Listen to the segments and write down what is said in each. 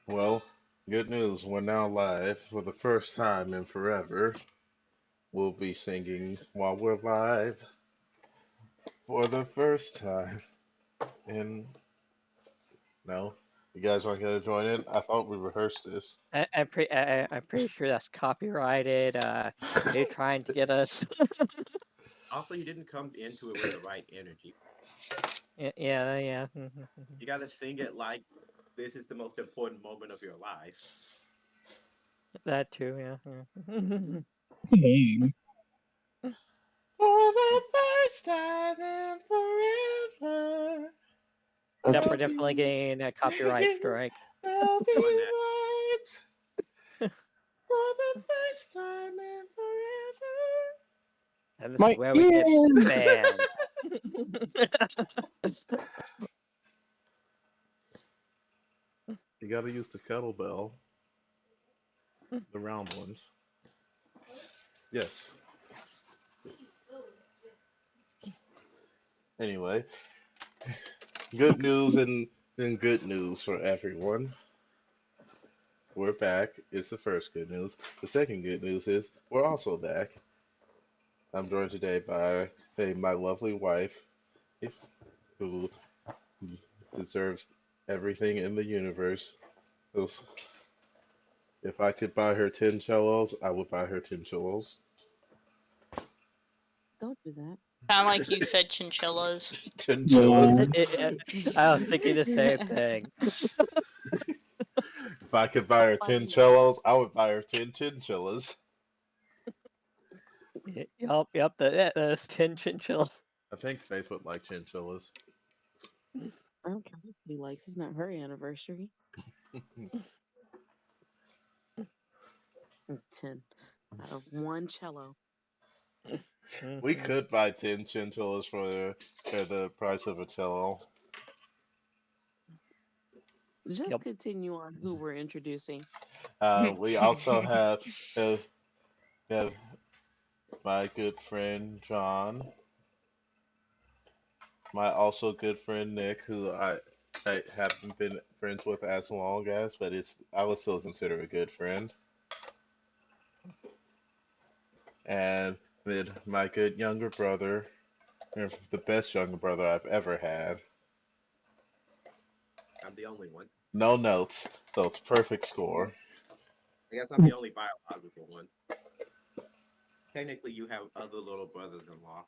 Well, good news. We're now live for the first time in forever. We'll be singing while we're live for the first time. And no, you guys aren't going to join in? I thought we rehearsed this. I'm pretty sure that's copyrighted. They're trying to get us. Also, you didn't come into it with the right energy. Yeah. You got to sing it like this is the most important moment of your life. That too. Yeah. Hey, For the first time in forever, Yep, we'll we're definitely be getting a copyright singing, strike. there'll be Doing that. light for the first time in forever. And this is my where we get ears! banned. You gotta use the kettlebell, the round ones. Yes. Anyway, good news and good news for everyone. We're back. It's the first good news. The second good news is we're also back. I'm joined today by my lovely wife, who deserves everything in the universe. If I could buy her 10 cellos, I would buy her 10 cellos. Don't do that. Sound like you said chinchillas. 10 cellos. No. I was thinking the same thing. If I could buy her 10 cellos, I would buy her 10 chinchillas. Yep. Those 10 chinchillas. I think Faith would like chinchillas. I don't care what he likes. It's not her anniversary. 10 out of one cello. We could buy 10 chinchillas for the price of a cello. Just Yep. continue on who we're introducing. We also have my good friend John, my also good friend Nick, who I haven't been friends with as long as, but it's I would still consider a good friend, and with my good younger brother, the best younger brother I've ever had. I'm the only one. No notes, so it's perfect score. I guess I'm the only biological one. Technically, you have other little brothers-in-law.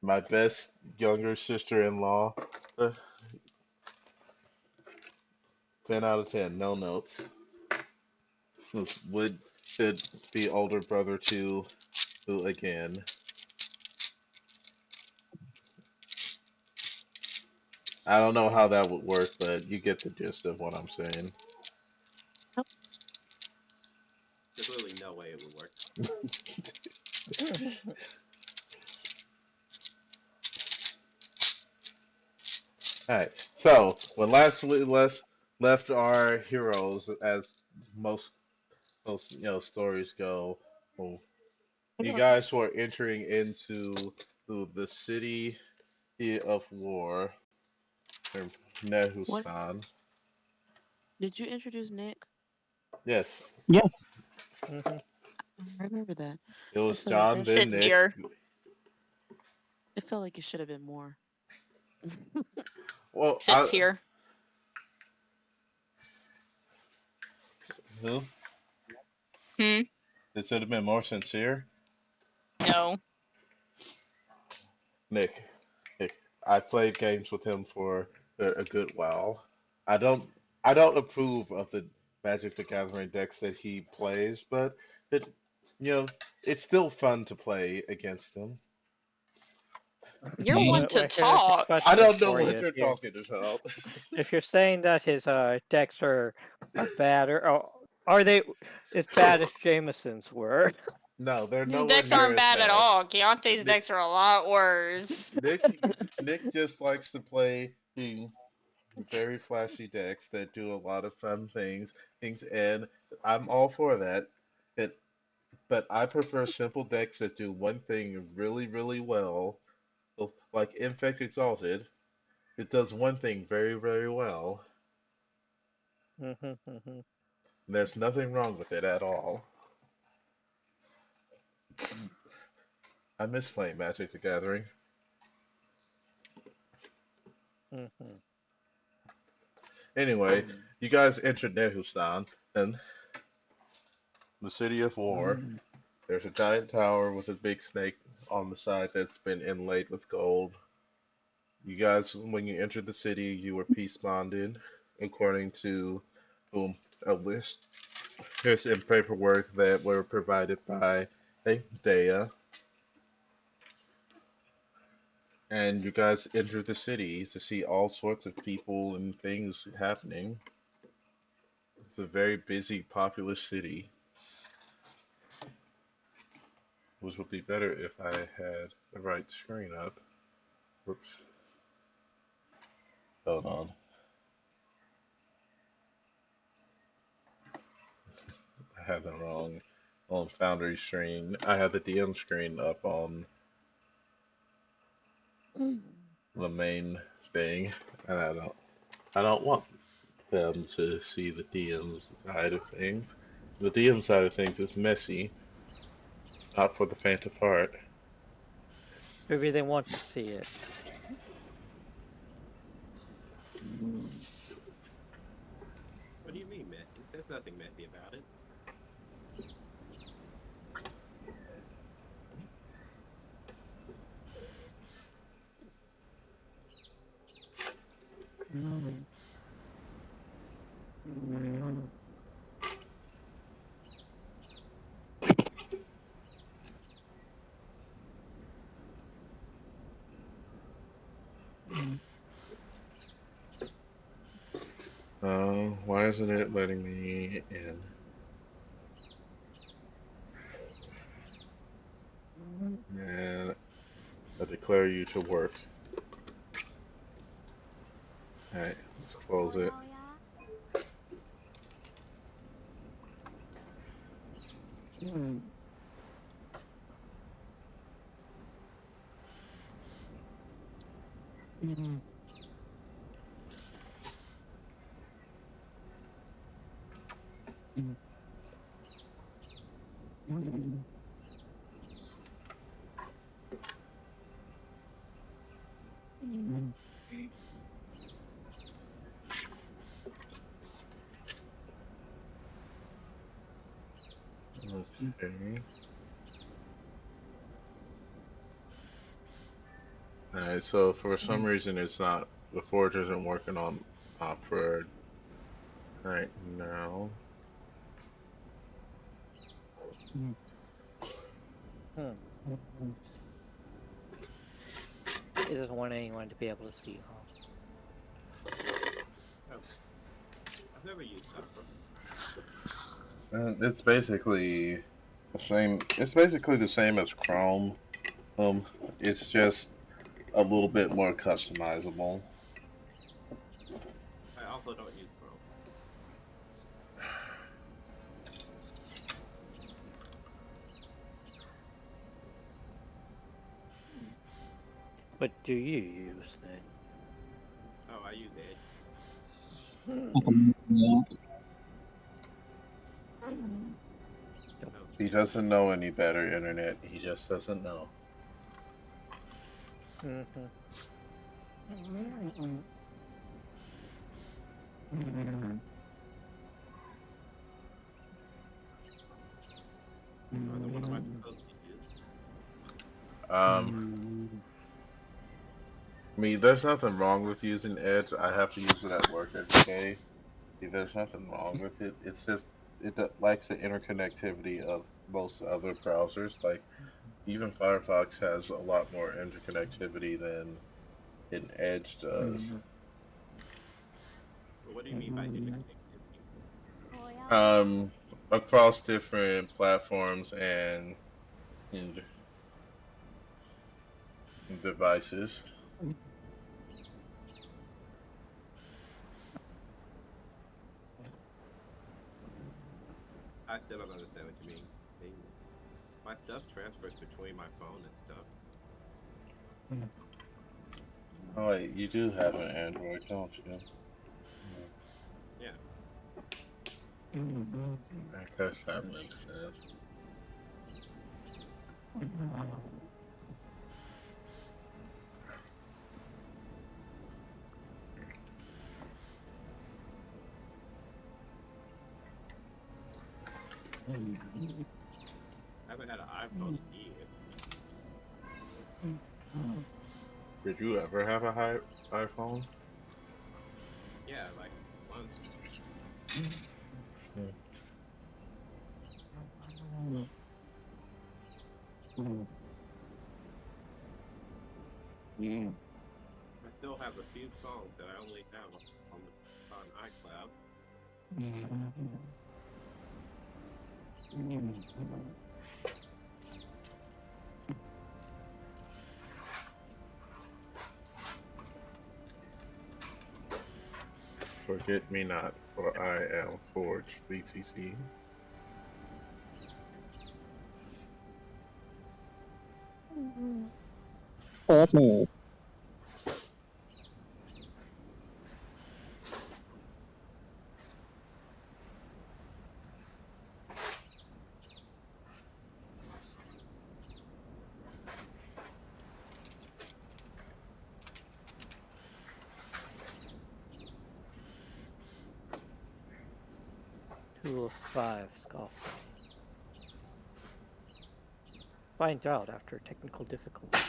My best younger sister-in-law. Uh, 10 out of 10, no notes. Would should be older brother to who again. I don't know how that would work, but you get the gist of what I'm saying. There's literally no way it would work. Alright, so when last we left our heroes, as most stories go, well, you guys were entering into the city of war, or What? Nehustan. Did you introduce Nick? Yes, Yeah, I remember that. it I was feel like John, that then should. Sits Nick. here. It felt like it should have been more. Well, Sits here. who? Hmm? It should have been more sincere. No. Nick, Nick, I played games with him for a good while. I don't, I don't approve of the Magic the Gathering decks that he plays, but it, you know, it's still fun to play against him. You're okay. one Well, to here's a talk. I question don't know for what you. you're Here, talking about. if you're saying that his decks are bad, or are they as bad as Jameson's were? No, they're His nowhere decks near aren't as bad at bad. all. Keontae's Nick, decks are a lot worse. Nick just likes to play very flashy decks that do a lot of fun things, and I'm all for that. It, but I prefer simple decks that do one thing really, really well, like Infect Exalted. It does one thing very, very well. Mhm. Mhm. There's nothing wrong with it at all. I miss playing Magic the Gathering. Mhm. Anyway, you guys entered Nehustan, and the city of war. There's a giant tower with a big snake on the side that's been inlaid with gold. You guys, when you entered the city, you were peace bonded, according to a list. Here's in paperwork that were provided by Dea. And you guys entered the city to see all sorts of people and things happening. It's a very busy, populous city, which would be better if I had the right screen up. Whoops. Hold on. I had the wrong on Foundry screen. I had the DM screen up on the main thing, and I don't want them to see the DM's side of things. The DM side of things is messy. It's not for the faint of heart. Maybe they want to see it. What do you mean messy? There's nothing messy about it. Why isn't it letting me in? And I declare you to work. Alright, let's close it. Okay. Alright, so for some reason it's not, the Forge isn't working on Opera right now. Hmm. It doesn't want anyone to be able to see, huh? Oh, I've never used Opera. It's basically the same. It's basically the same as Chrome. Um, it's just a little bit more customizable. I also don't use Chrome. What do you use then? Oh, I use Edge. Yeah. Oh, He Edge. doesn't know any better, Internet. He just doesn't know. Mm-hmm. Oh, then what am I supposed to use? Um, I mean, there's nothing wrong with using Edge. I have to use it at work every day. There's nothing wrong with it. It's just likes the interconnectivity of most other browsers. Like even Firefox has a lot more interconnectivity than an Edge does. Well, what do you mean by interconnectivity? Um, Across different platforms and devices. I still don't understand what you mean. My stuff transfers between my phone and stuff. Oh wait, you do have an Android, don't you? Yeah. I guess that makes sense. I haven't had an iPhone in years. Did you ever have a high iPhone? Yeah, like one. Hmm. I still have a few songs that I only have on iCloud. Forget me not, for I am forged. VTC. Tools 5, Scofflaw. Finds out after technical difficulties.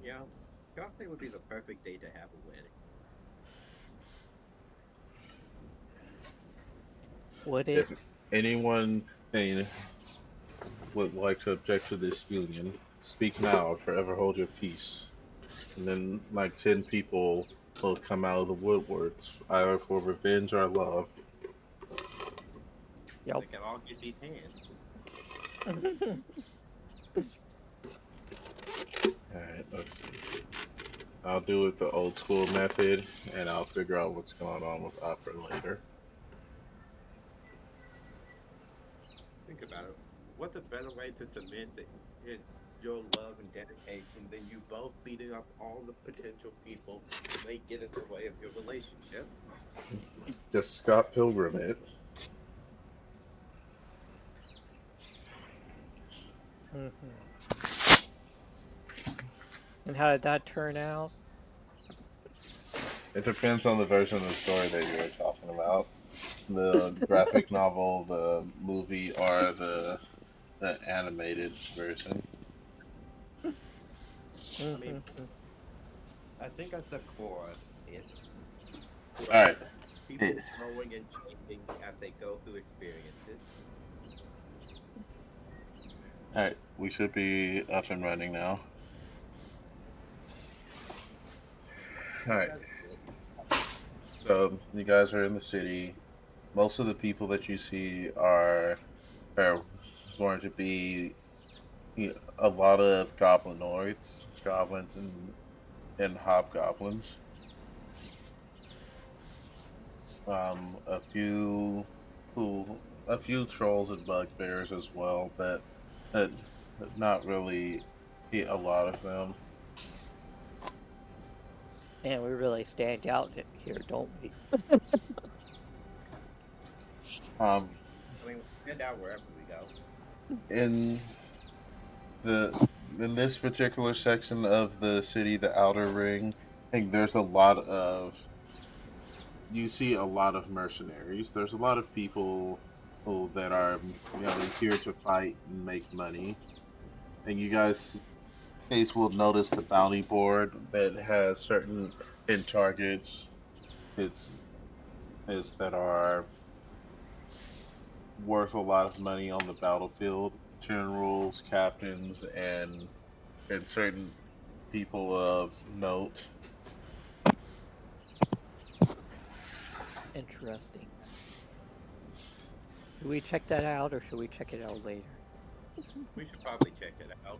Yeah, Thursday would be the perfect day to have a wedding. Would it? If anyone would like to object to this union, speak now or forever hold your peace. And then, like 10 people will come out of the woodworks, either for revenge or love. Yep. They can all get these hands. Alright, let's see. I'll do it the old school method, and I'll figure out what's going on with opera later. Think about it. What's a better way to cement your love and dedication than you both beating up all the potential people who may get in the way of your relationship? Just Scott Pilgrim it. Mhm. And how did that turn out? It depends on the version of the story that you're talking about. The graphic novel, the movie, or the animated version. I mean, Mhm. I think at the core, it's growth. Alright. People growing and changing as they go through experiences. Alright. We should be up and running now. Yeah, Alright. that's good. So you guys are in the city. Most of the people that you see are going to be a lot of goblinoids, goblins and hobgoblins. A few who a few trolls and bugbears as well, but not really a lot of them. And we really stand out here, don't we? Um, I mean, we stand out wherever we go. in the in this particular section of the city, the Outer Ring, I think there's a lot of you see a lot of mercenaries. There's a lot of people who that are here to fight and make money. And you guys case will notice the bounty board that has certain hit targets. It's it's that are worth a lot of money on the battlefield. Generals, captains, and certain people of note. Interesting. Should we check that out or should we check it out later? We should probably check it out.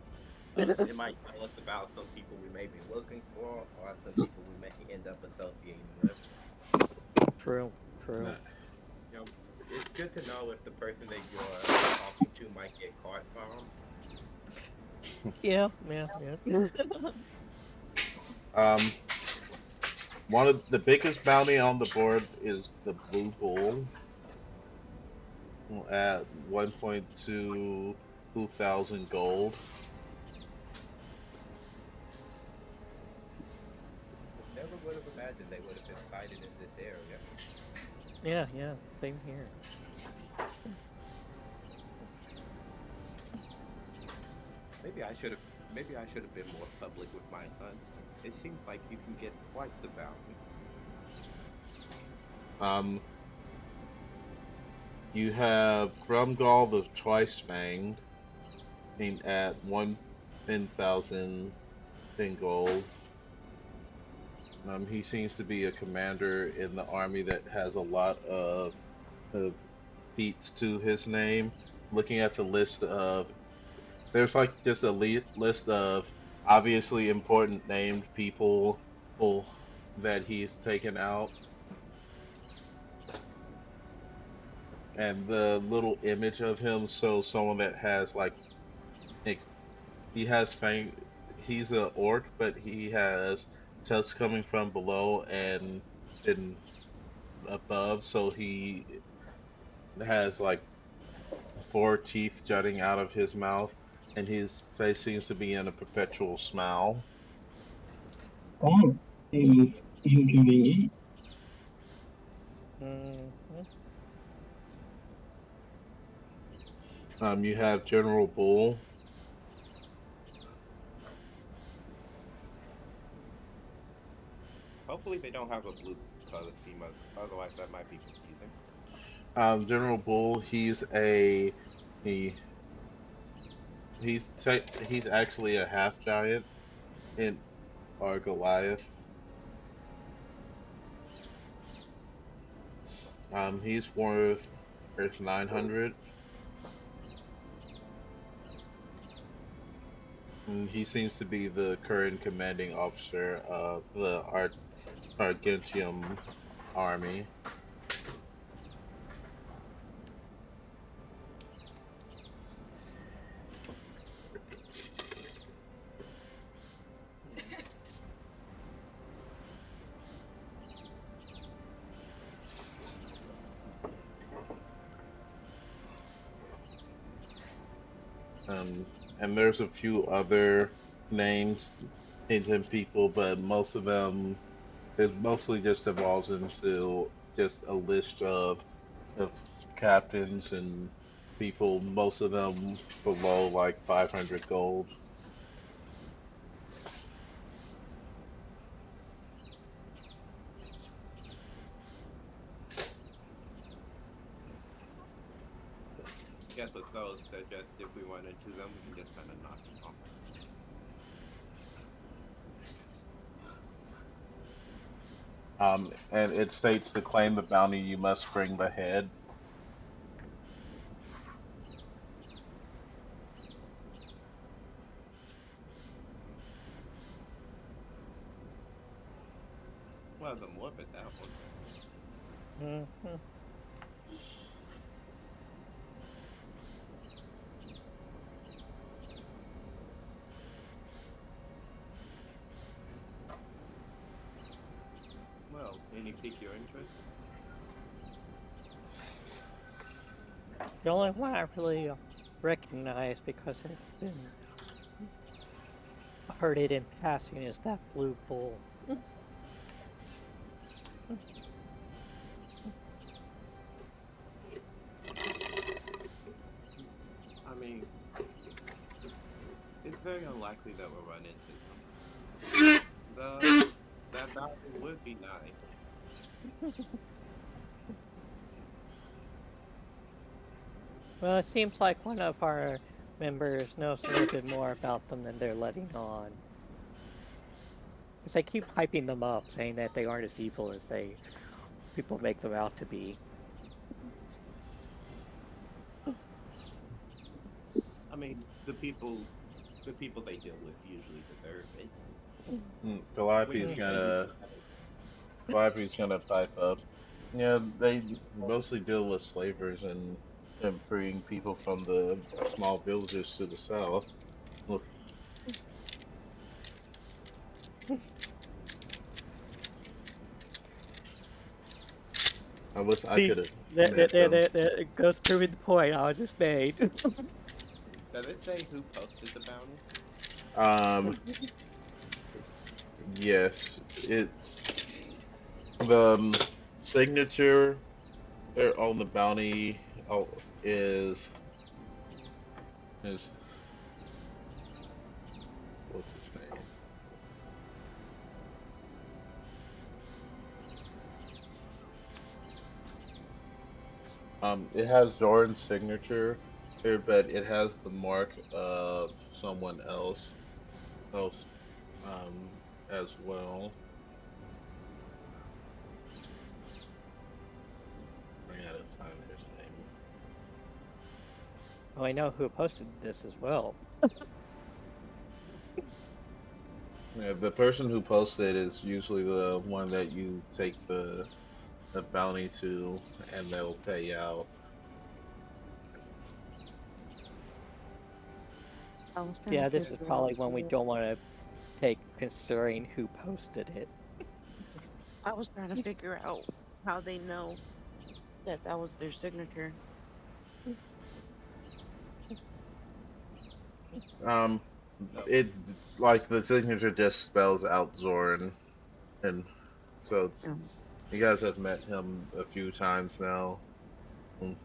It might tell us about some people we may be looking for or some people we may end up associating with. True, true. You know, it's good to know if the person that you're talking to might get card bombed. Yeah, yeah, yeah. Um, One of the biggest bounty on the board is the blue bull. at 1.2 thousand gold. Never would have imagined they would have been sighted in this area. Yeah, yeah, same here. Maybe I should have maybe I should have been more public with my hunts. It seems like you can get twice the bounty. Um, you have Grumgall the Twice Fanged at 1,000 in gold. He seems to be a commander in the army that has a lot of feats to his name. Looking at the list of, there's like just a list of obviously important named people that he's taken out, and the little image of him shows someone that has like he has fang. He's an orc, but he has tusks coming from below and above, so he has like four teeth jutting out of his mouth, and his face seems to be in a perpetual smile. Oh, inconvenient. Hmm. You have General Bull. Hopefully they don't have a blue color scheme, otherwise that might be confusing. General Bull. He he's actually a half giant in or Goliath. He's worth 900. And he seems to be the current commanding officer of the Argentium army. Um, and there's a few other names and people, but most of them it mostly just evolves into just a list of captains and people. Most of them below like 500 gold. Guess with those, they're just if we run into them, we can just kind of knock them off. And it states to claim the bounty, you must bring the head. Wasn't morbid that one. Hmm. Well, any pique your interest? The only one I really recognize because it's been heard it in passing is that blue bull. I mean, it's very unlikely that we'll run into them. The that bounty would be nice. Well, it seems like one of our members knows a little bit more about them than they're letting on. Because they keep hyping them up, saying that they aren't as evil as they people make them out to be. I mean, the people they deal with usually deserve it. When Calliope's you say you gonna Calliope's gonna pipe up. Yeah, they mostly deal with slavers and freeing people from the small villages to the south. With I wish I See, could have that met him. it goes proving the point I just made. Does it say who posted the bounty? Um, yes, it's the signature on the bounty is is what's his name? It has Zoran's signature here, but it has the mark of someone else um as well. I gotta find his name. Well, I know who posted this as well. Yeah, the person who posted is usually the one that you take the bounty to, and they'll pay out. I was trying to Yeah, this is figure out probably one we what don't want to take considering who posted it. I was trying to figure out how they know that that was their signature. Um, So, it's like the signature just spells out Zoran, and so Um, you guys have met him a few times now. Mm.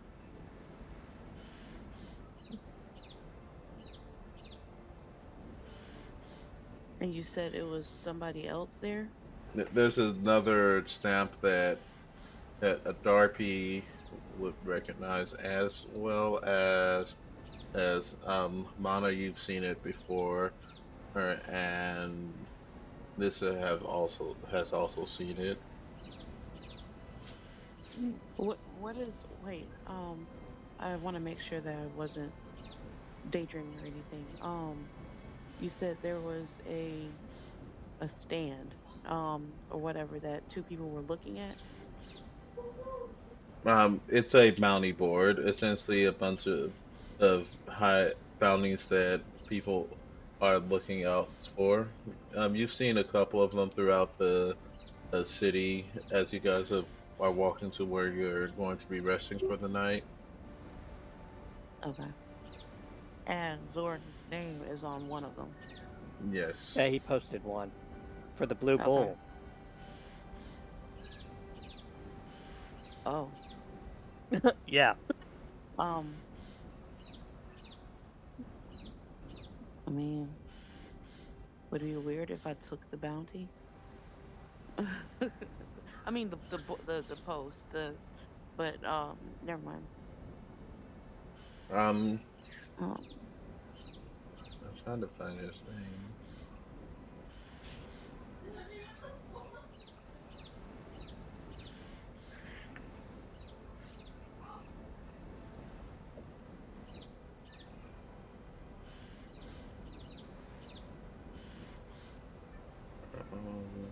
and you said it was somebody else there? There's another stamp that a Darpy would recognize, as well as Mana. You've seen it before, and Lissa have also has also seen it. What is wait, I want to make sure that I wasn't daydreaming or anything. You said there was a stand, or whatever that two people were looking at. It's a bounty board, essentially a bunch of high bounties that people are looking out for. You've seen a couple of them throughout the city as you guys are walking to where you're going to be resting for the night. Okay. And Zorn's name is on one of them. Yeah, Yes. he posted one for the Blue Okay. Bull. Oh. Yeah. Um, I mean, would it be weird if I took the bounty? I mean the post, but never mind. Um, Um, I'm trying to find his name. Um,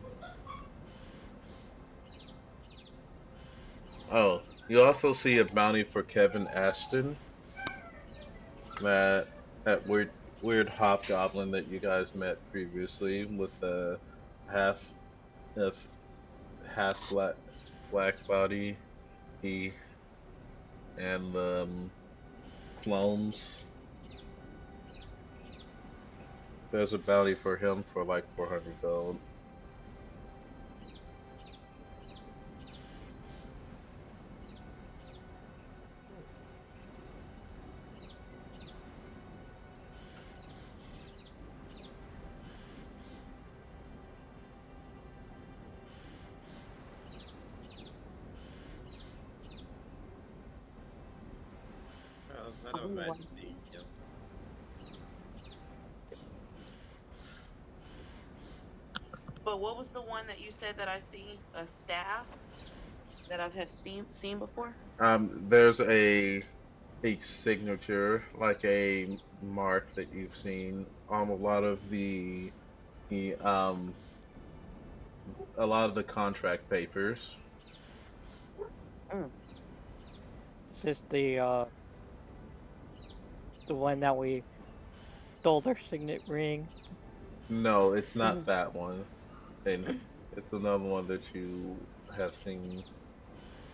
oh, you also see a bounty for Kevin Aston, that that weird hobgoblin that you guys met previously with the half of half black body, he and the clones. There's a bounty for him for like 400 gold. hmm, I I don't wonder why. imagine seeing him. But what was the one that you said that I see a staff that I have seen before? There's a signature, like a mark that you've seen on the a lot of the contract papers. Mm, Is this the one that we stole their signet ring? No, it's not mm, that one, and it's another one that you have seen.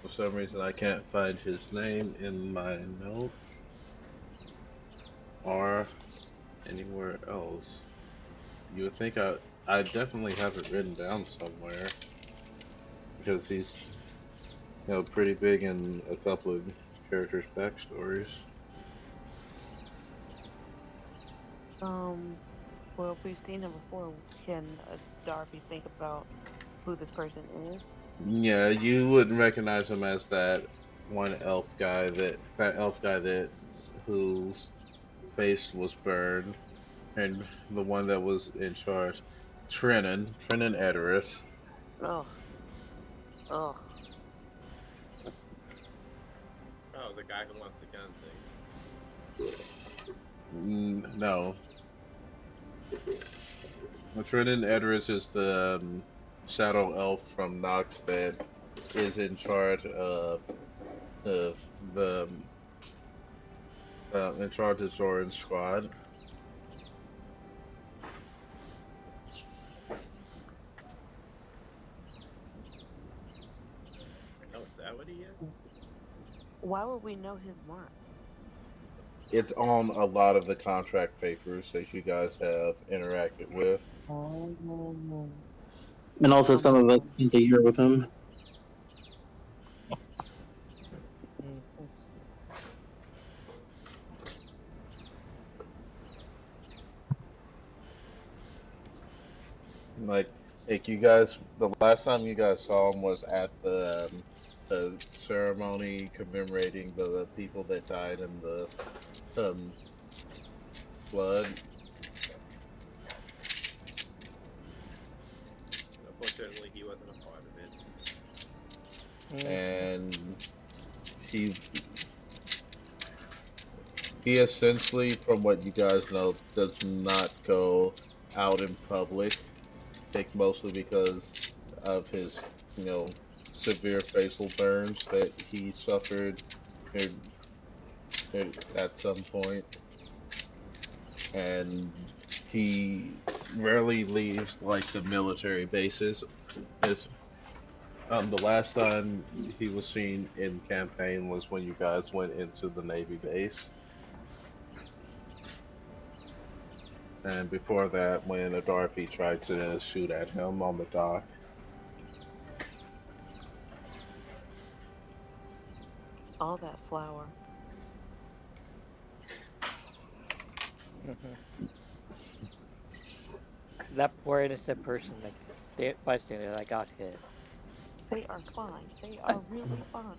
For some reason, I can't find his name in my notes or anywhere else. You would think I definitely have it written down somewhere because he's pretty big in a couple of characters' backstories. Um, well, if we've seen him before, can Darby think about who this person is? Yeah, you wouldn't recognize him as that elf guy that whose face was burned, and the one that was in charge, Trenin Edoras. Ugh, ugh. Oh, the guy who wants the gun thing. No, Trenin Edoras is the shadow elf from Nox that is in charge of the in charge of Zoran's squad. Oh, is that what he is? Why would we know his mark? It's on a lot of the contract papers that you guys have interacted with. Oh, And also, some of us um, spent a year with him. Mm. Like, you guys, the last time you guys saw him was at the ceremony commemorating the people that died in the um, flood, Unfortunately, he wasn't a part of it. Mm. and he he essentially, from what you guys know, does not go out in public. I think mostly because of his, you know, severe facial burns that he suffered at, at some point, and he rarely leaves like the military bases. Is the last time he was seen in campaign was when you guys went into the Navy base, and before that, when a Darpy tried to shoot at him on the dock. all that flour. Hmm. That poor innocent person, like bystander that got hit. They are fine. They are really fine.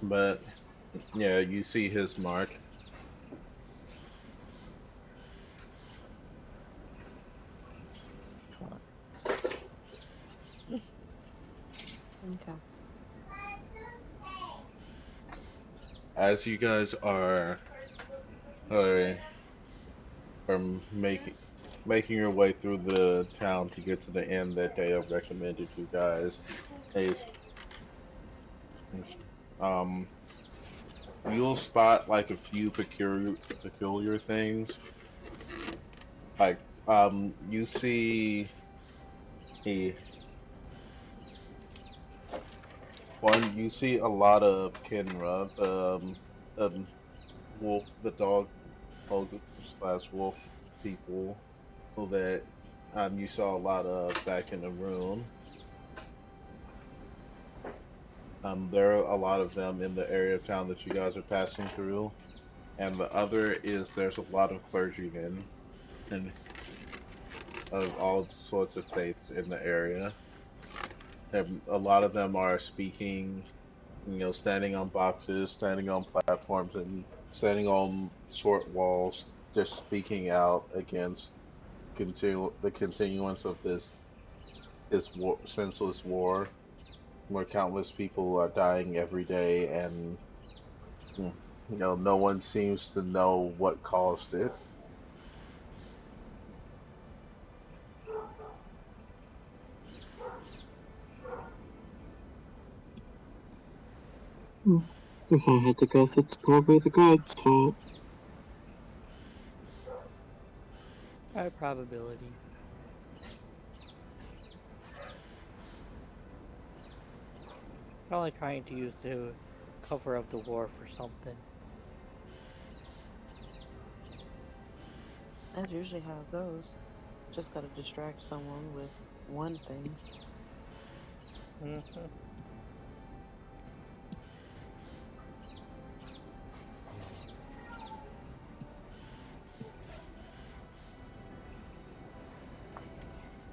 But yeah, you see his mark. Okay. As you guys are, are making your way through the town to get to the inn that they have recommended you guys, is um you'll spot like a few peculiar things. Like you see a you see a lot of Kinra, um wolf, the dog slash wolf people who that you saw a lot of back in the room. There are a lot of them in the area of town that you guys are passing through, and the other is there's a lot of clergymen and of all sorts of faiths in the area. And a lot of them are speaking, standing on boxes, standing on platforms, and standing on short walls, just speaking out against the continuance of this senseless war, where countless people are dying every day, and no one seems to know what caused it. If I had to guess, it's probably the gods' fault. High probability. Probably trying to use the cover of the war for something. That's usually how it goes. Just gotta distract someone with one thing. Hmm.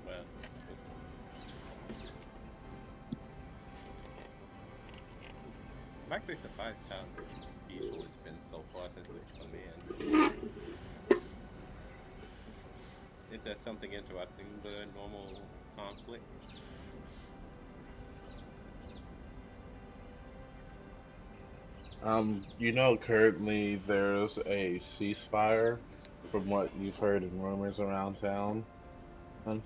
Well, I'm actually surprised how peaceful it's been so far since we've come in. Is there something interrupting the normal conflict? Currently there's a ceasefire from what you've heard in rumors around town. Um,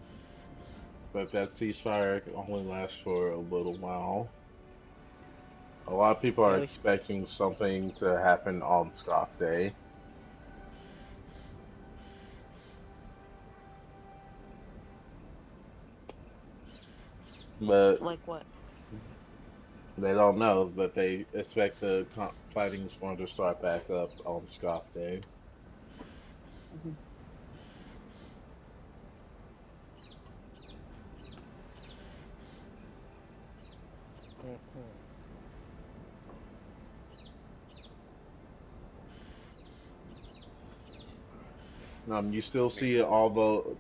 but that ceasefire can only last for a little while. A lot of people Yeah, are we expecting something to happen on Scoff Day, but Like what? they don't know. But they expect the fighting's going to start back up on Scoff Day. Hmm. hmm You still Make see although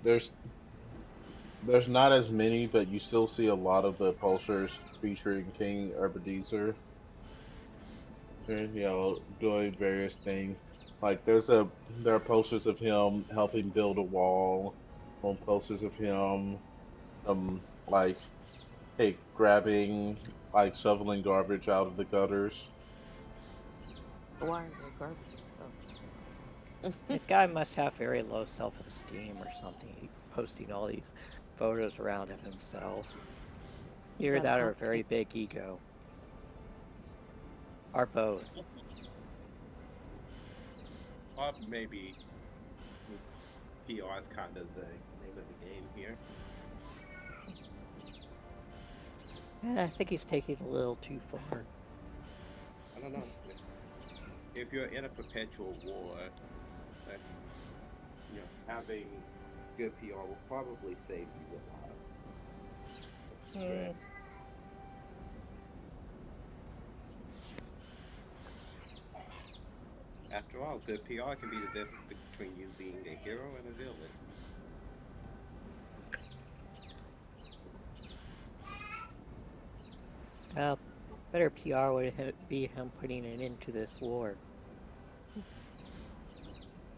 there's not as many, but you still see a lot of the posters featuring King Urbandizer, doing various things. Like there are posters of him helping build a wall, on posters of him like hey grabbing like shoveling garbage out of the gutters. Why are there garbage trucks? This guy must have very low self-esteem or something. Posting all these photos around of himself. He Either got a that or a complex. very big ego, or both. or maybe PR is kind of the name of the game here. And I think he's taking it a little too far. I don't know. If you're in a perpetual war, uh, having good PR will probably save you a lot of Mm, stress. After all, good PR can be the difference between you being a hero and a villain. uh, better PR would be him putting an end to this war.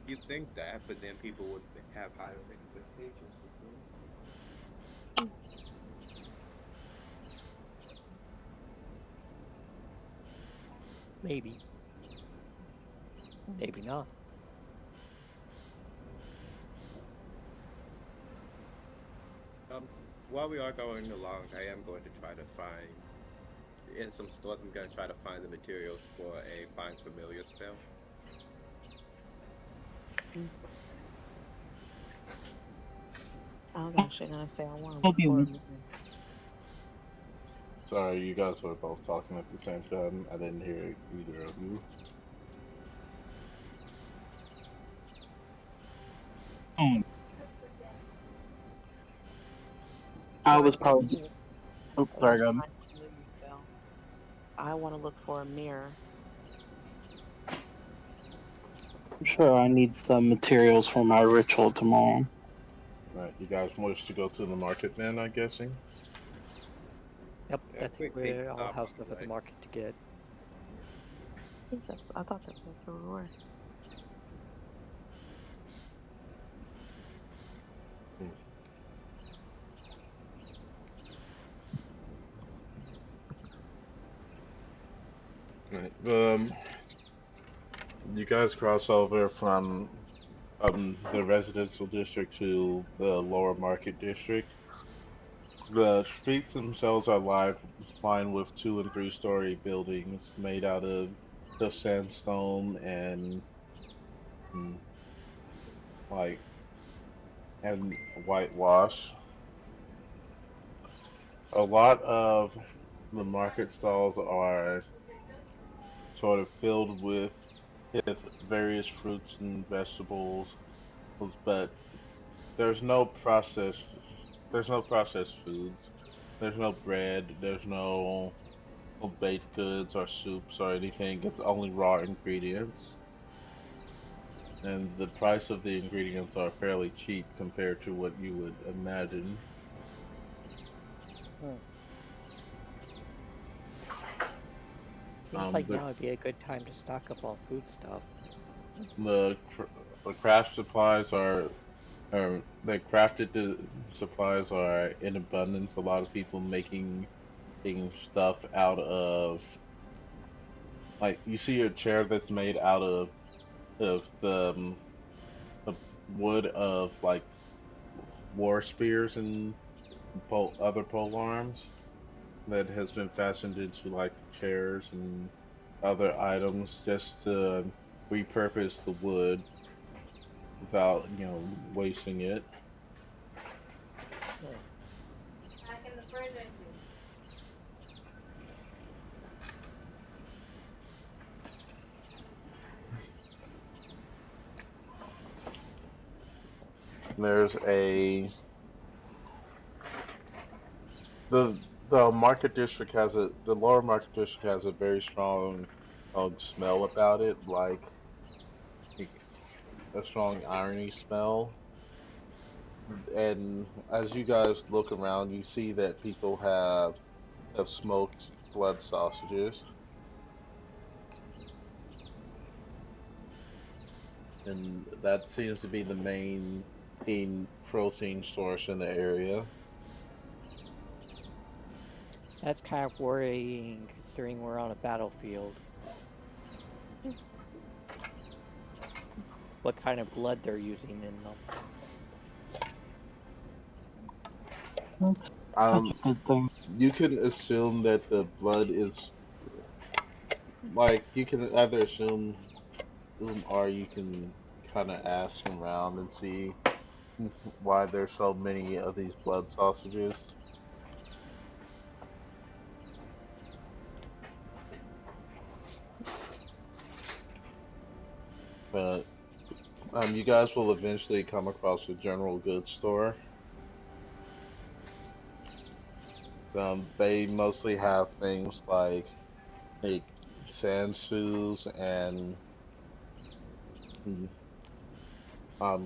You think that, but then people would have higher expectations with him. Maybe, maybe not. Um, while we are going along, I am going to try to find in some stores. I'm going to try to find the materials for a find familiar spell. Mm. I was actually gonna say I want to I'll look be for a with mirror. Sorry, you guys were both talking at the same time. I didn't hear either of you. you. I So I was said probably. mirror. Oh, I sorry, want go to ahead. find a familiar spell. I want to look for a mirror. Sure, I need some materials for my ritual tomorrow. Right, you guys wish to go to the market then? I'm guessing. Yep, Yeah, I a think quick pit we all stop have on the stuff at the way. market to get. I thought that's where we were. Hmm. Right. You guys cross over from the residential district to the lower market district. The streets themselves are lined with 2 and 3 story buildings made out of the sandstone and mm, like whitewash. A lot of The market stalls are sort of filled with various fruits and vegetables, but there's no processed there's no processed foods. There's no bread. There's no baked goods or soups or anything. It's only raw ingredients, and the price of the ingredients are fairly cheap compared to what you would imagine. Hmm. Seems Um, like the now would be a good time to stock up on food stuff. the, the craft supplies are the crafted supplies are in abundance. A lot of people making stuff out of, like, you see a chair that's made out of the wood of, like, war spears and other pole arms that has been fashioned into, like, chairs and other items just to repurpose the wood without, wasting it. Hmm. There's a the the market district has the lower market district has a very strong smell about it, like a strong irony smell. And as you guys look around, you see that people have smoked blood sausages, and that seems to be the main protein source in the area. That's kind of worrying considering we're on a battlefield. What kind of blood they're using in them. That's Um, a good thing. you can assume that the blood is, like, you can either assume or you can kind of ask around and see why there's so many of these blood sausages. But you guys will eventually come across a general goods store. They mostly have things like sandsues and mm,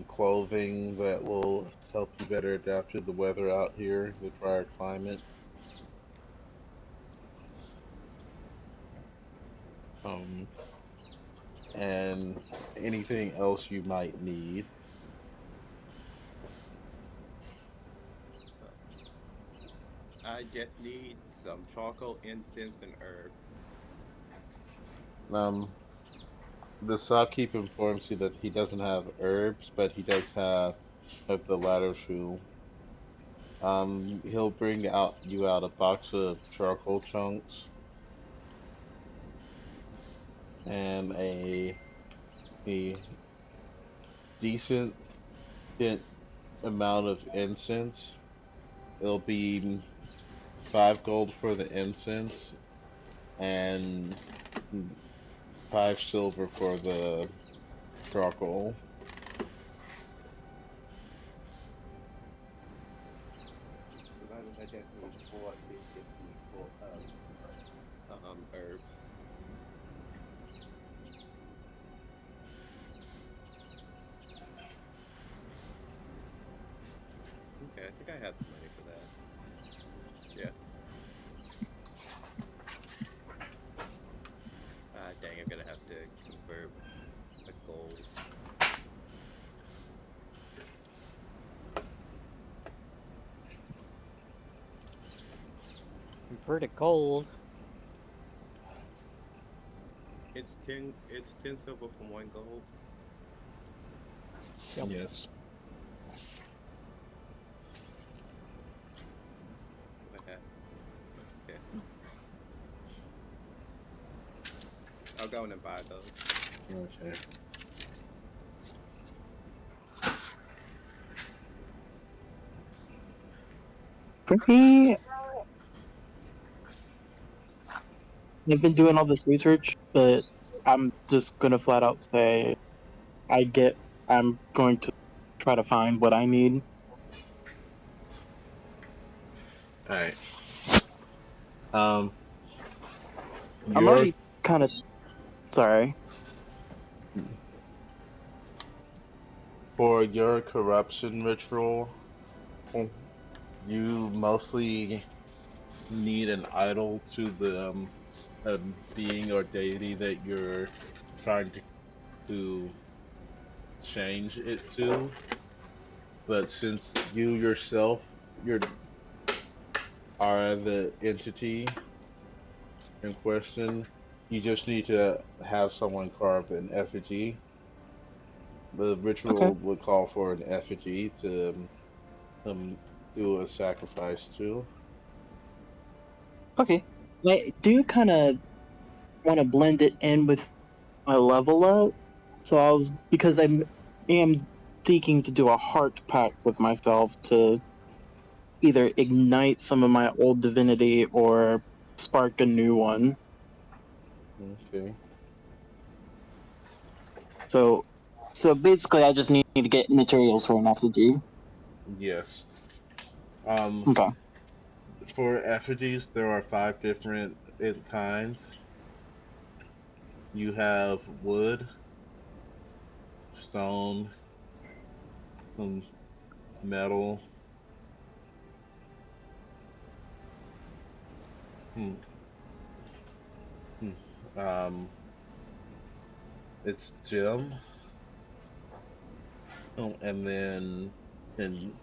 clothing that will help you better adapt to the weather out here, the drier climate. Um, and anything else you might need. Uh, I just need some charcoal, incense, and herbs. Um, the shopkeep informs you that he doesn't have herbs, but he does have the ladder shoe. He'll bring out a box of charcoal chunks and a decent amount of incense. It'll be 5 gold for the incense and 5 silver for the charcoal. So that means I just need 450 for herbs. Okay, I think I have the money for that. Yeah. Ah, dang, I'm gonna have to convert a gold. Converted gold. It's 10 silver for 1 gold. Yep. Yes. What I have? Okay, I'll go in and buy those. Okay. For me, I've been doing all this research, but I'm just gonna flat out say I get. I'm going to try to find what I need. All right. Um, I'm your already kind of sorry. for your corruption ritual, you mostly need an idol to the being or deity that you're trying to change it to. But since you yourself you're are the entity in question, you just need to have someone carve an effigy. The Okay. ritual would call for an effigy to um, do a sacrifice to. Okay. I do kind of want to blend it in with my level up, so I was because am seeking to do a heart pact with myself to either ignite some of my old divinity or spark a new one. Okay. So so basically, I just need to get materials for an effigy. Yes. Um, Okay. for effigies, there are five different kinds. You have wood, stone, um, metal. Hmm, hmm, um, it's gem, and then and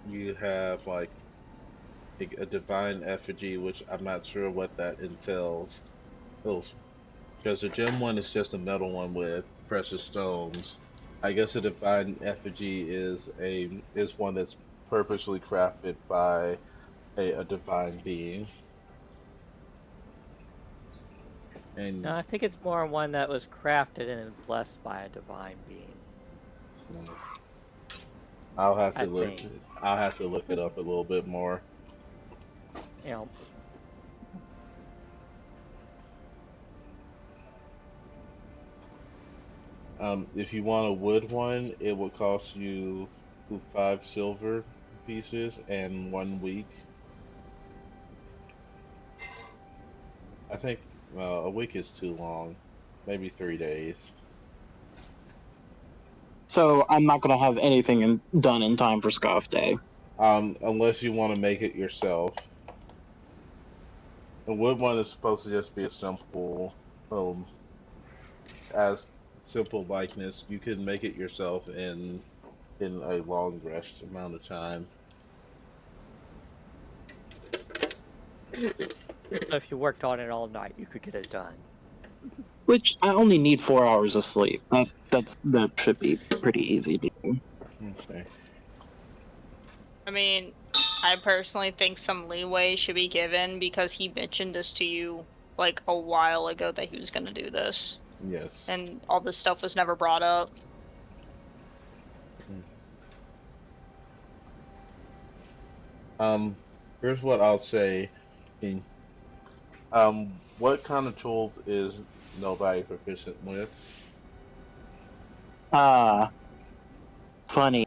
you have like a divine effigy, which I'm not sure what that entails. Those because the gem one is just a metal one with precious stones. I guess a divine effigy is one that's purposely crafted by a divine being. No, And I think it's more one that was crafted and blessed by a divine being. mm, I'll have I to look think. I'll have to look it up a little bit more. You know, If you want a wood one, it will cost you 5 silver pieces and 1 week. I think a week is too long. Maybe 3 days. So I'm not gonna have anything done in time for Scoff Day. Unless you want to make it yourself. The wood one is supposed to just be a um, as simple likeness. You can make it yourself in a long rest amount of time. so if you worked on it all night, you could get it done. Which I only need 4 hours of sleep. That should be pretty easy to do. Okay. I mean, I personally think some leeway should be given because he mentioned this to you like a while ago that he was going to do this, Yes. and all this stuff was never brought up. Mm. Um, here's what I'll say. In what kind of tools is nobody proficient with? Ah, funny.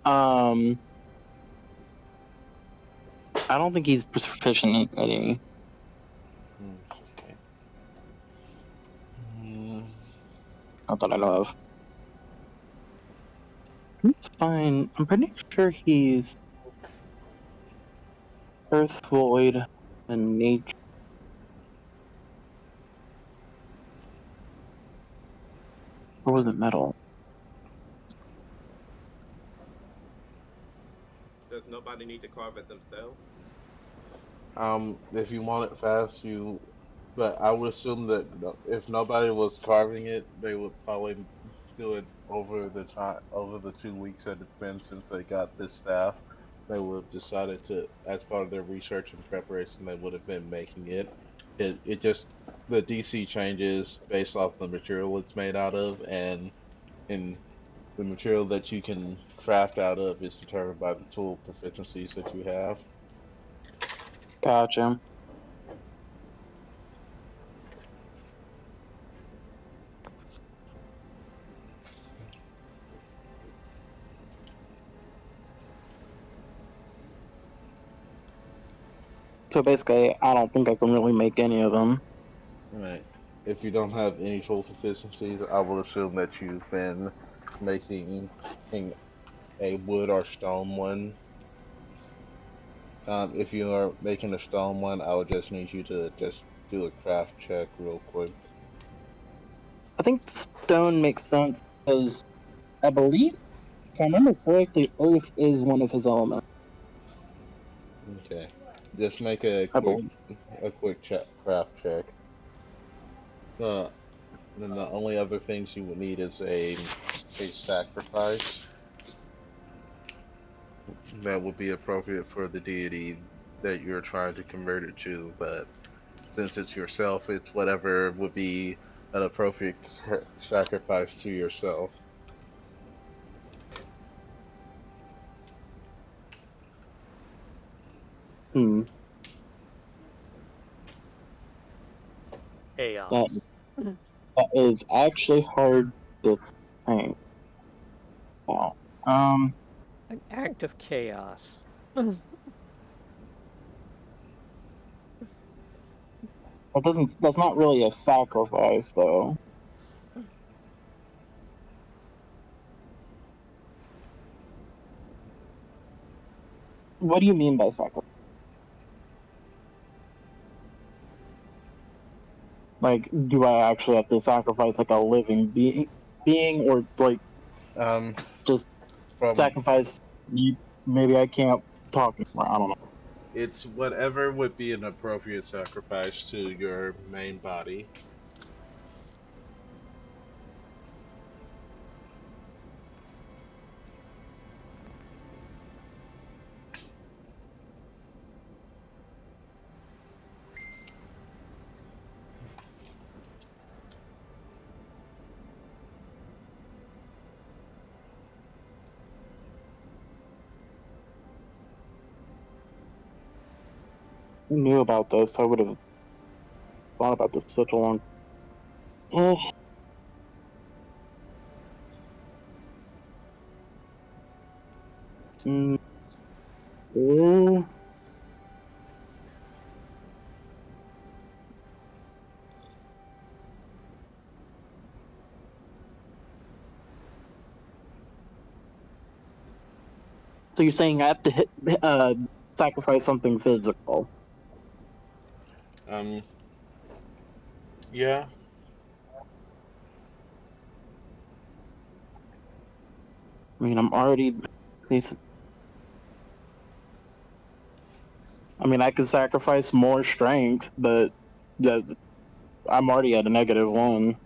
Um, I don't think he's proficient in any. Okay. Mm, Not that I know of. It's fine. I'm pretty sure he's Earth Void and Nature. Or was it Metal? Does nobody need to carve it themselves? if you want it fast, but I would assume that if nobody was carving it, they would probably do it over the 2 weeks that it's been since they got this staff. They would have decided to, as part of their research and preparation, they would have been making it. It just the DC changes based off the material it's made out of, and the material that you can craft out of is determined by the tool proficiencies that you have. Gotcha. So basically, I don't think I can really make any of them. Right. If you don't have any tool deficiencies, I will assume that you've been making a wood or stone one. If you are making a stone one, I would just need you to just do a craft check real quick. I think stone makes sense because I believe, if I remember correctly, earth is one of his elements. Okay. Just make I believe. a quick craft check. Uh, then the only other things you would need is a sacrifice that would be appropriate for the deity that you're trying to convert it to. But since it's yourself, it's whatever would be an appropriate sacrifice to yourself. Hmm. That Chaos. that is actually hard to think. Wow. An act of chaos. That doesn't. That's not really a sacrifice, though. What do you mean by sacrifice? Like, do I actually have to sacrifice like a living being, or like Um, just from sacrifice you? Maybe I can't talk anymore. I don't know. It's whatever would be an appropriate sacrifice to your main body. I knew about this. I would have thought about this such a long. Eh, mm, eh. So you're saying I have to sacrifice something physical? Um, yeah, I mean, I'm already. I mean, I could sacrifice more strength, but that I'm already at a -1.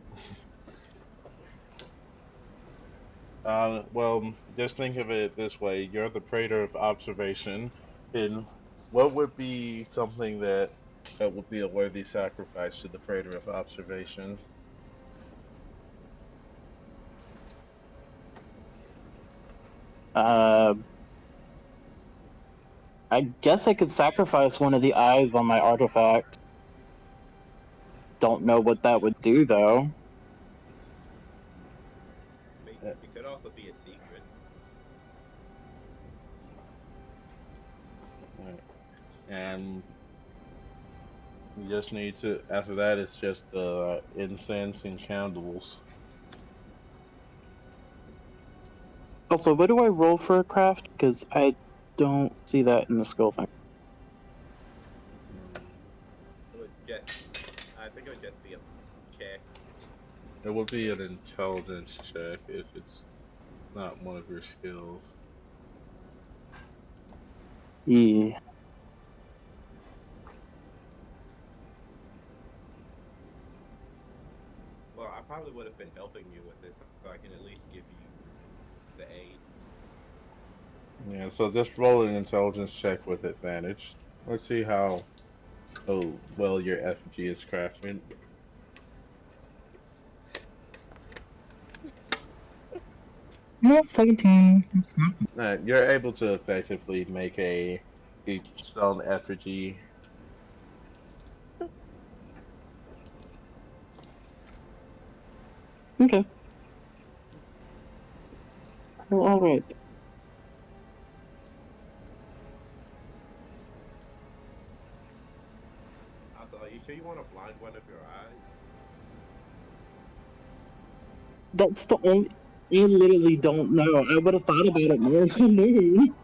well, just think of it this way: you're the praetor of observation, and what would be something that would be a worthy sacrifice to the praetor of observation? Uh, I guess I could sacrifice one of the eyes on my artifact. Don't know what that would do though. I mean, Uh, it could also be a secret. right. And you just need to. After that, it's just the incense and candles. Also, what do I roll for a craft? Because I don't see that in the skill thing. It would just, I think it would just be a check. It would be an intelligence check if it's not one of your skills. Yeah. Well, I probably would have been helping you with this, so I can at least give you the aid. Yeah, so just roll an intelligence check with advantage. Let's see how well your FG is crafting. No, 17. You're able to effectively make a stone effigy. Okay. Well, all right. you sure you want to blind one of your eyes? That's the only. I literally don't know. I would have thought about it more if I knew.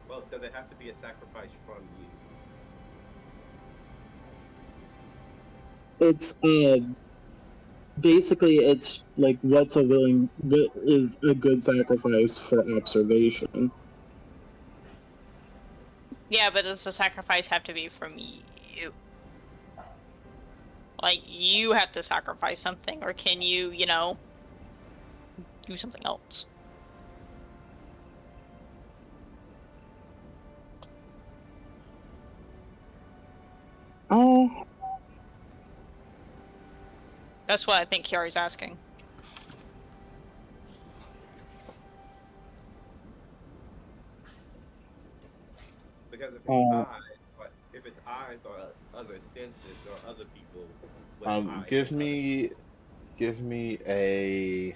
Well, does it have to be a sacrifice from you? It's basically it's like what is a good sacrifice for observation. Yeah, but does the sacrifice have to be from you? Like, you have to sacrifice something, or can you, do something else? Oh, That's what I think Kiari's asking. Because uh, if it's eyes or other senses or other people with eyes Give and other. me a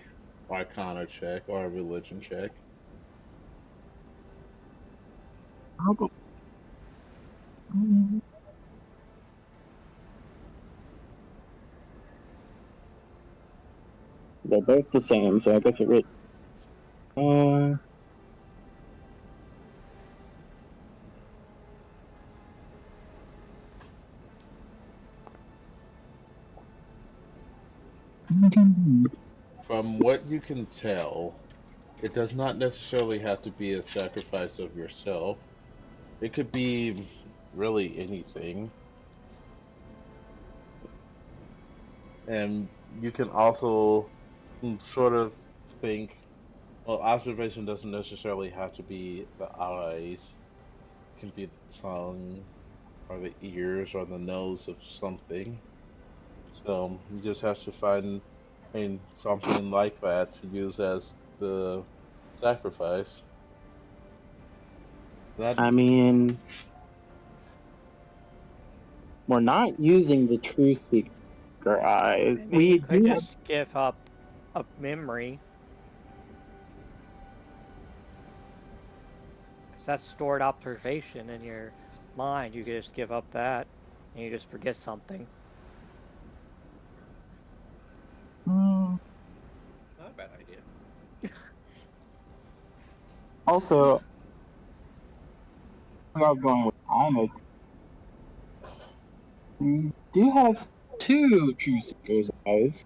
Arcana check or a religion check. they're both the same, so I guess it would. Uh, From what you can tell, it does not necessarily have to be a sacrifice of yourself. It could be really anything. And you can also sort of think, well, observation doesn't necessarily have to be the eyes. It can be the tongue or the ears or the nose of something. So you just have to find, something like that to use as the sacrifice. That I mean, we're not using the true seeker eye. I mean, you We could do have. just give up a memory, because that's stored observation in your mind. You could just give up that, and you just forget something. Not a bad idea. Also, without going with comics, we do have two true seekers' eyes.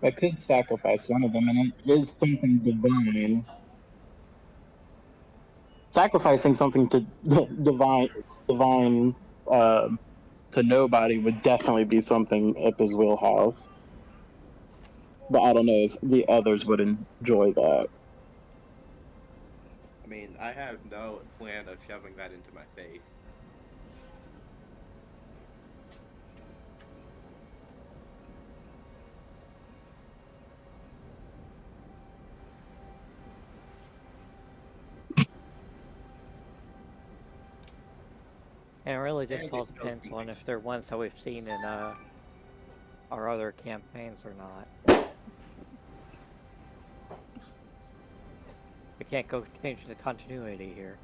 I could sacrifice one of them, and it is something divine. Sacrificing something to divine, uh, to nobody would definitely be something up his wheelhouse. But I don't know if the others would enjoy that. I mean, I have no plan of shoving that into my face. And it really And just all it shows depends on if conviction. they're ones that we've seen in our other campaigns or not. We can't go change the continuity here.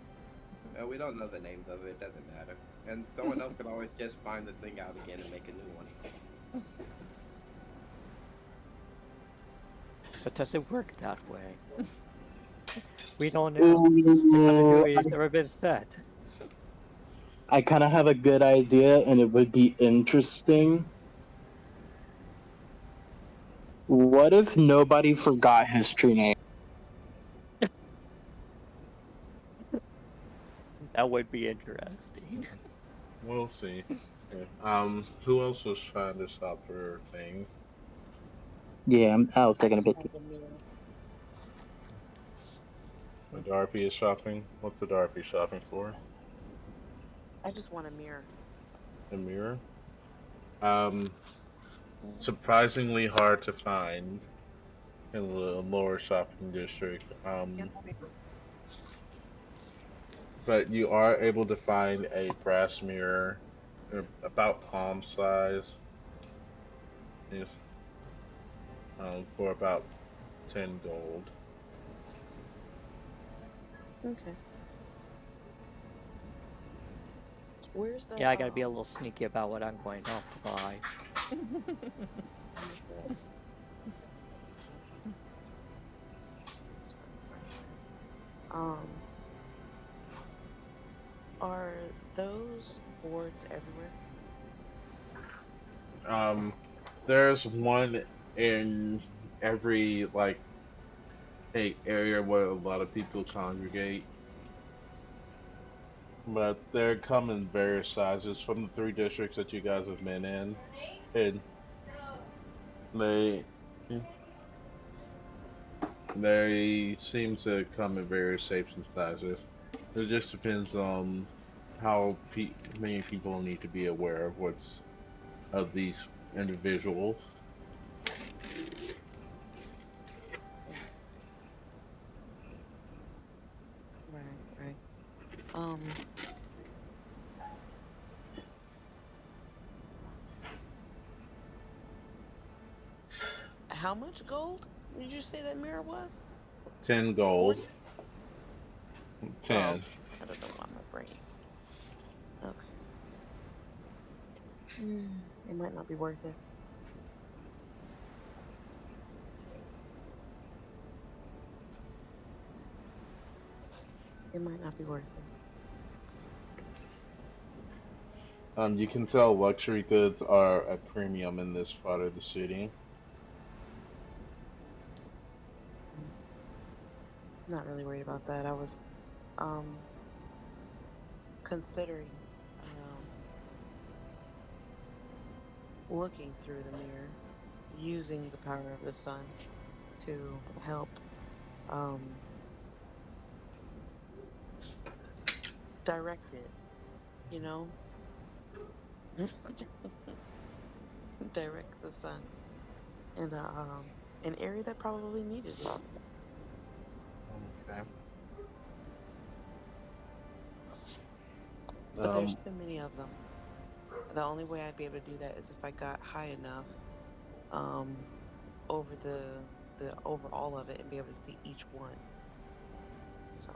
We don't know the names of it. It doesn't matter. And someone else can always just find the thing out again and make a new one. But does it work that way? We don't know. The Ooh, continuity has never been set. I kind of have a good idea, and it would be interesting. What if nobody forgot his true name? That would be interesting. we'll see. Yeah. Who else was trying to shop for things? Yeah, I was I taking a just bit. want the mirror. The Darpy is shopping. What's the Darpy shopping for? I just want a mirror. A mirror. Um, Surprisingly hard to find in the lower shopping district. Yes, ma'am. But you are able to find a brass mirror, about palm size, is for about 10 gold. Okay. Where's that? Yeah, I gotta be a little sneaky about what I'm going off to buy. Okay. Where's that price tag? Um, are those boards everywhere? Um, there's one in every like area where a lot of people congregate, but they come in various sizes from the three districts that you guys have been in, and they they seem to come in various shapes and sizes. It just depends on how many people need to be aware of what's of these individuals. Mm, right, right. Um, how much gold did you say that mirror was? 10 gold. 40? Oh, 10. okay. I don't know why my brain. Okay. It might not be worth it. It might not be worth it. You can tell luxury goods are at premium in this part of the city. Mm, Not really worried about that. I was um considering looking through the mirror, using the power of the sun to help um direct it, you know? Direct the sun in an area that probably needed it. Okay. But there's Um, too many of them. The only way I'd be able to do that is if I got high enough um over the over all of it and be able to see each one. So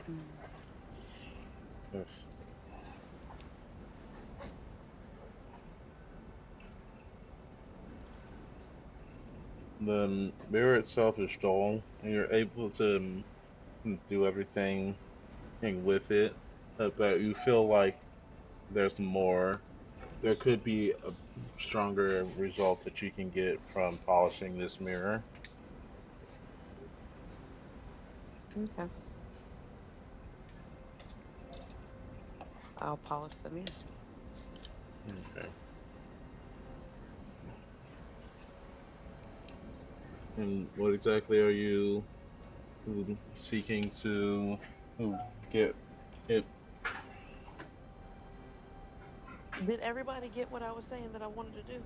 mm, yes. The mirror itself is strong, and you're able to do everything with it, but you feel like there's more. There could be a stronger result that you can get from polishing this mirror. okay. I'll polish the mirror. Okay. And what exactly are you seeking to get it? Did everybody get what I was saying that I wanted to do?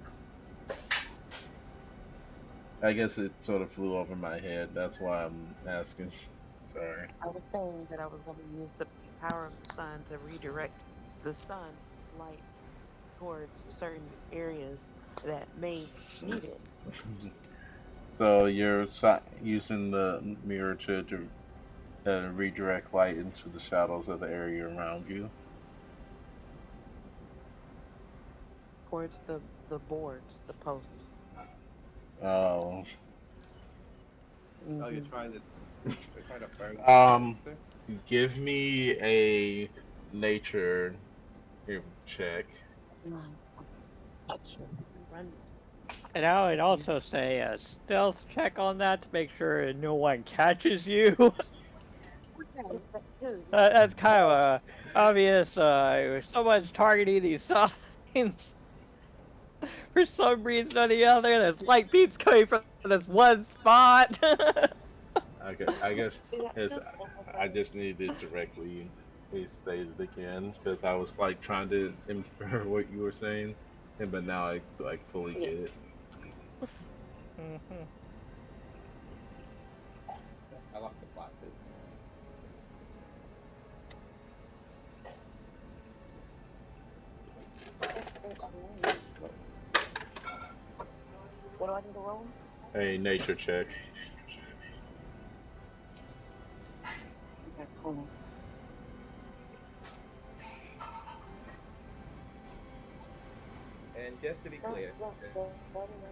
I guess it sort of flew over my head. That's why I'm asking. Sorry. I was saying that I was going to use the power of the sun to redirect the sun light towards certain areas that may need it, So you're using the mirror to redirect light into the shadows of the area around you. towards the boards, the posts. Oh, Oh, you're Hmm trying to burn some um, faster? give me a nature check. Mm. Gotcha. Run. And I would Excuse also say a stealth check on that to make sure no one catches you. me. That too. That's kind of a obvious. If someone's targeting these signs for some reason or the other. There's light beams coming from this one spot. Okay, I guess Yeah, it's, simple. I just need it directly stated again because I was like trying to infer what you were saying, and but now I like fully Yeah. get it. Mhm. I like the plot too. What do I need to roll? A nature check. Okay, hold on. And just to be clear,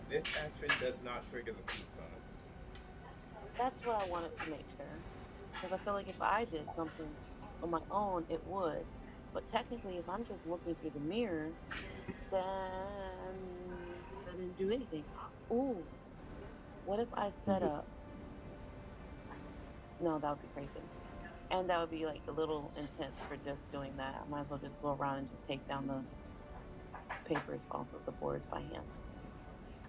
this action does not trigger the food card. That's what I wanted to make sure. Because I feel like if I did something on my own, it would. But technically, if I'm just looking through the mirror, then that didn't do anything. Ooh, what if I set up? No, that would be crazy. And that would be like a little intense for just doing that. I might as well just go around and just take down the papers off of the boards by hand.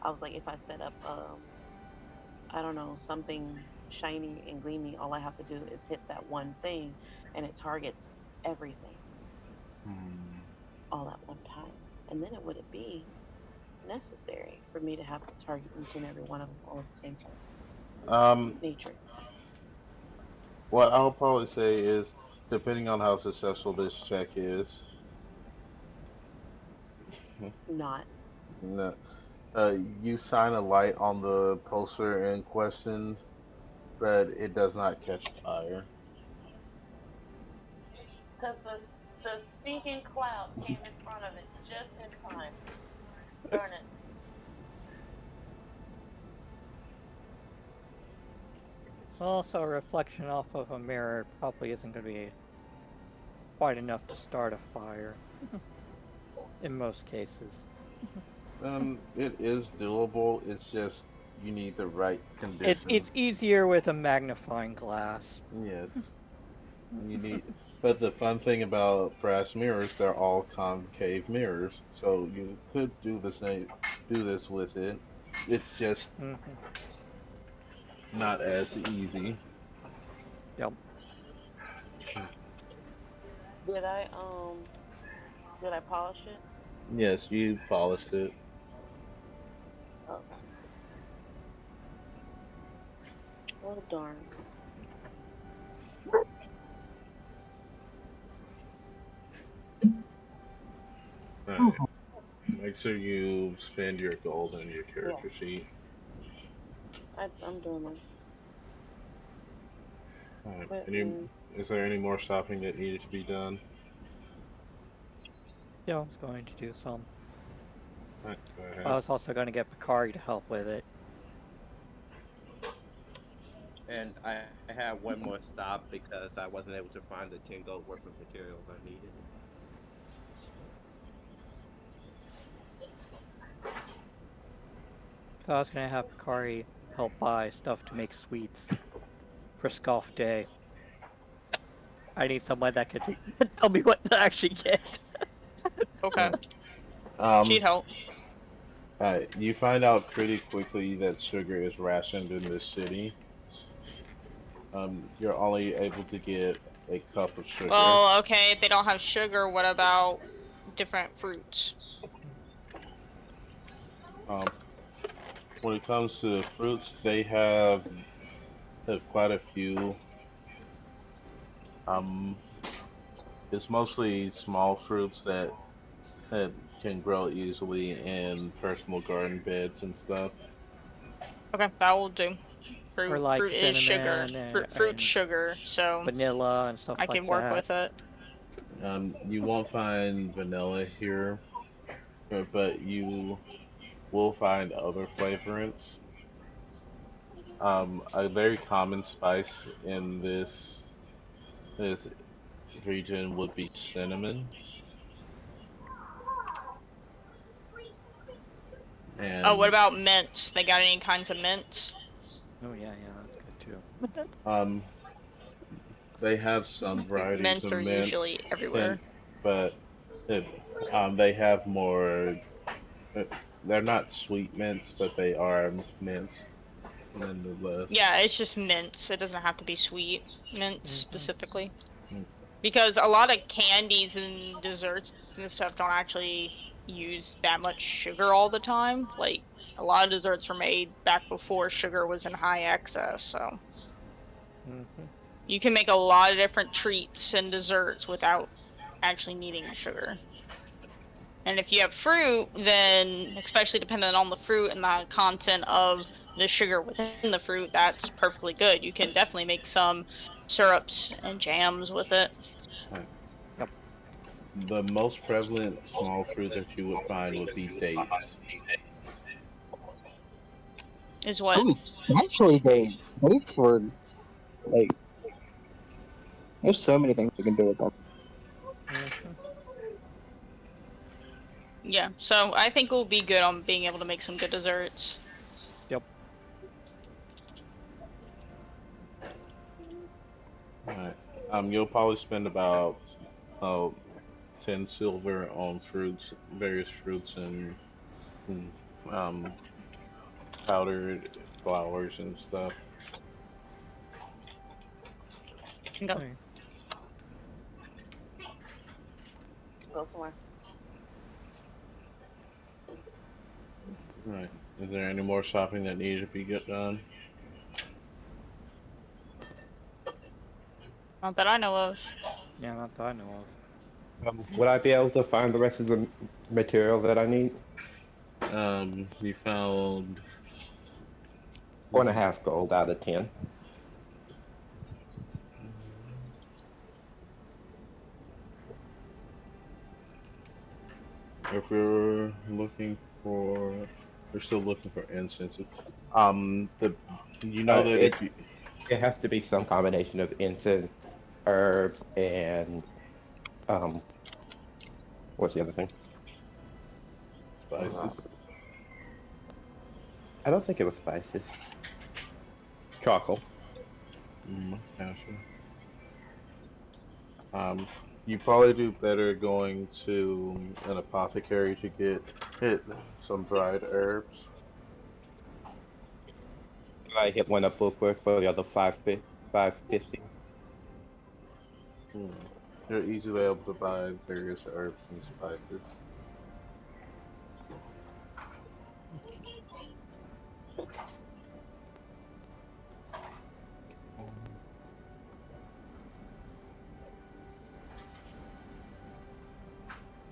I was like, if I set up, I don't know, something shiny and gleamy, all I have to do is hit that one thing and it targets everything Hmm. all at one time. And then it wouldn't be necessary for me to have to target each and every one of them all at the same time. Um, Nature, what I'll probably say is, depending on how successful this check is, not. no, you shine a light on the poster in question, but it does not catch fire. Because the speaking cloud came in front of it just in time. Darn it. Also, a reflection off of a mirror probably isn't going to be quite enough to start a fire in most cases. It is doable. It's just you need the right It's conditions. easier with a magnifying glass. Yes, you need. But the fun thing about brass mirrors, they're all concave mirrors, so you could do this with it. It's just Mm-hmm. not as easy. Yep. Did I did I polish it? Yes, you polished it. Okay. Oh darn. All Oh, right. Make sure you spend your gold on your Yeah, character sheet. I'm doing that. All right. Quitting. Is there any more shopping that needed to be done? Yeah, I was going to do some. All right, go I ahead. was also going to get Bakari to help with it. And I have one more stop because I wasn't able to find the 10 gold worth of materials I needed. So I was going to have Bakari help buy stuff to make sweets for Scoff Day. I need someone that could tell me what to actually get. All Okay. right. Um, She'd help. you find out pretty quickly that sugar is rationed in this city. You're only able to get a cup of sugar. Well, okay, if they don't have sugar, what about different fruits? Um, when it comes to fruits, they have quite a few. Um, it's mostly small fruits that can grow easily in personal garden beds and stuff. Okay, that will do. Or Fruit like fruit is sugar. cinnamon Fruit's and sugar, so vanilla and stuff I like can work that. with it. You won't find vanilla here, but you will find other flavorants. A very common spice in this region would be cinnamon, Oh, what and about mints? They got any kinds of mints? Oh yeah, yeah, that's good too. um, they have some varieties Mints of are mint, usually and everywhere. but it, they have more. uh, They're not sweet mints, but they are mints nonetheless. Yeah, it's just mints. It doesn't have to be sweet mints Mm-hmm. specifically. Mm. Because a lot of candies and desserts and stuff don't actually use that much sugar all the time. Like a lot of desserts were made back before sugar was in high excess, so Mm-hmm. you can make a lot of different treats and desserts without actually needing sugar. And if you have fruit, then especially depending on the fruit and the content of the sugar within the fruit, that's perfectly good. You can definitely make some syrups and jams with it. Right. Yep. The most prevalent small fruit that you would find would be dates. Is what? Oh, actually, dates were like there's so many things you can do with them. Hmm. Yeah. So I think we'll be good on being able to make some good desserts. Yep. All right. You'll probably spend about uh, 10 silver on fruits, various fruits and um, powdered flowers and stuff. Go. Okay. Go somewhere. All right. Is there any more shopping that needed to be get done? Not that I know of. Yeah, not that I know of. Would I be able to find the rest of the material that I need? You found. 4.5 gold out of 10. If you're looking for, you're still looking for incense. The you know that It if you it has to be some combination of incense, herbs, and um, what's the other thing? Uh, spices. I don't think it was spices. Charcoal. Gotcha. Um, you probably do better going to an apothecary to get some dried herbs. I hit one up real quick for the other 550. Hmm. You're easily able to buy various herbs and spices.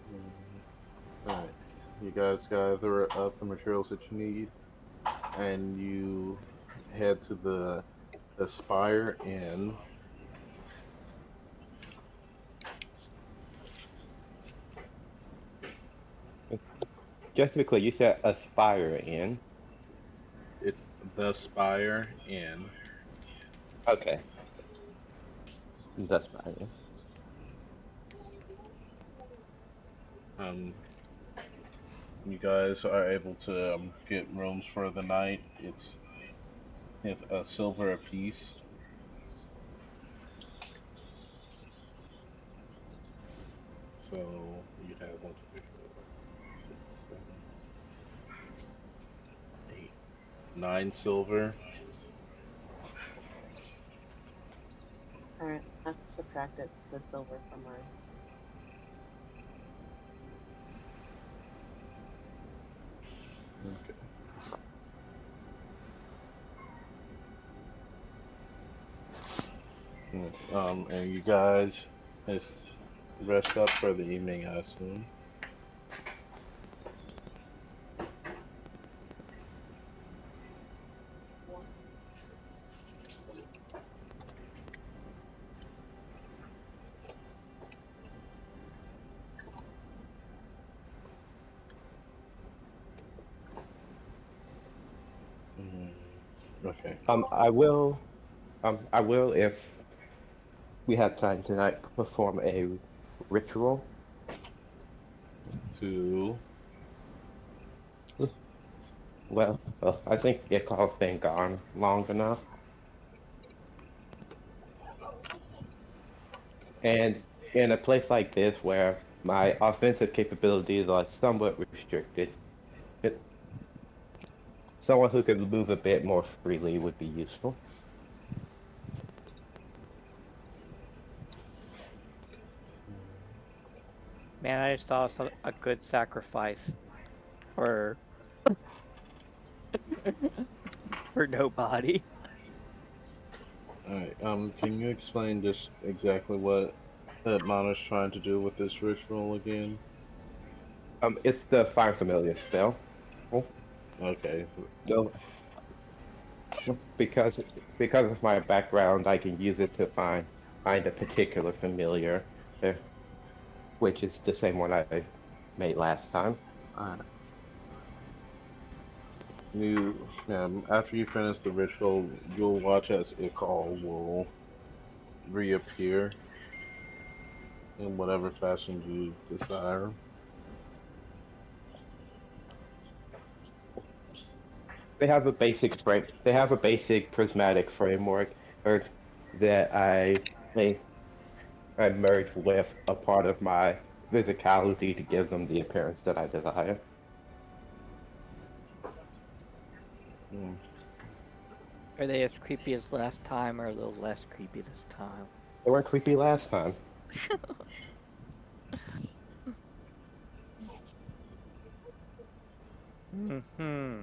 Hmm. All right, you guys gather up the materials that you need, and you head to the Aspire Inn. Just to be clear, you said aspire in. It's the Spire Inn. Okay, that's fine. Um, you guys are able to get rooms for the night. It's a silver apiece. So you have 8, 9 silver. All right, I subtracted the silver from mine. Okay. And you guys just rest up for the evening, I assume. Mm, okay. I will. I will if we have time tonight perform a ritual. To Well, I think it calls been gone long enough, and in a place like this where my offensive capabilities are somewhat restricted, it, someone who could move a bit more freely would be useful. Man, I just thought of a good sacrifice for for nobody. all right. Can you explain just exactly what that Mana's trying to do with this ritual again? It's the find familiar spell. Oh, Okay. no, because because of my background, I can use it to find a particular familiar, uh, which is the same one I made last time. Alright. After you finish the ritual, you'll watch as Ikal will reappear in whatever fashion you desire. They have a basic prismatic framework or that they I merge with a part of my physicality to give them the appearance that I desire. Hmm. Are they as creepy as last time, or a little less creepy this time? They weren't creepy last time. Hmm.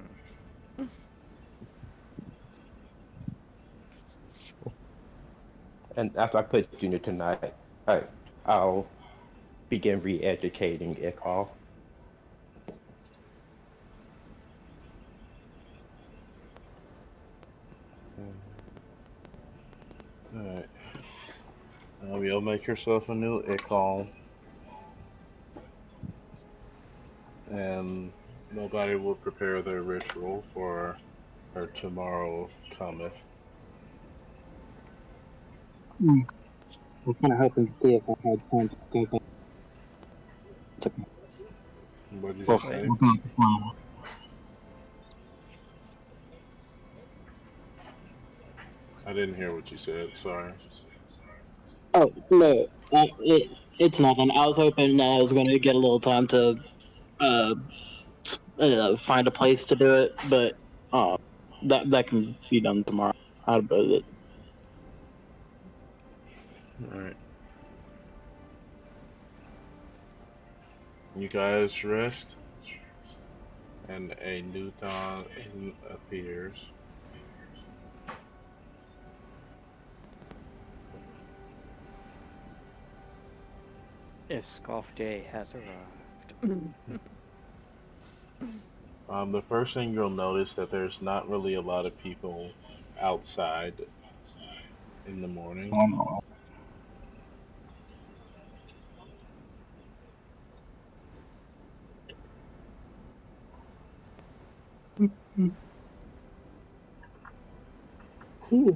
And after I put Junior tonight, I'll begin re-educating Ikal. Alright. You'll make yourself a new Ikal, and nobody will prepare their ritual for her tomorrow cometh. Hmm. I was kind of hoping to see if I had time to go back. It's okay. What did you We'll, say? Wait. we'll go with the plan. I didn't hear what you said. Sorry. Oh no, it's nothing. I was hoping I was going to get a little time to uh, find a place to do it, but that can be done tomorrow. How about it? All right. You guys rest, and a new dawn appears. Iskoff Day has arrived. The first thing you'll notice that there's not really a lot of people outside in the morning. And Mhm. Yeah.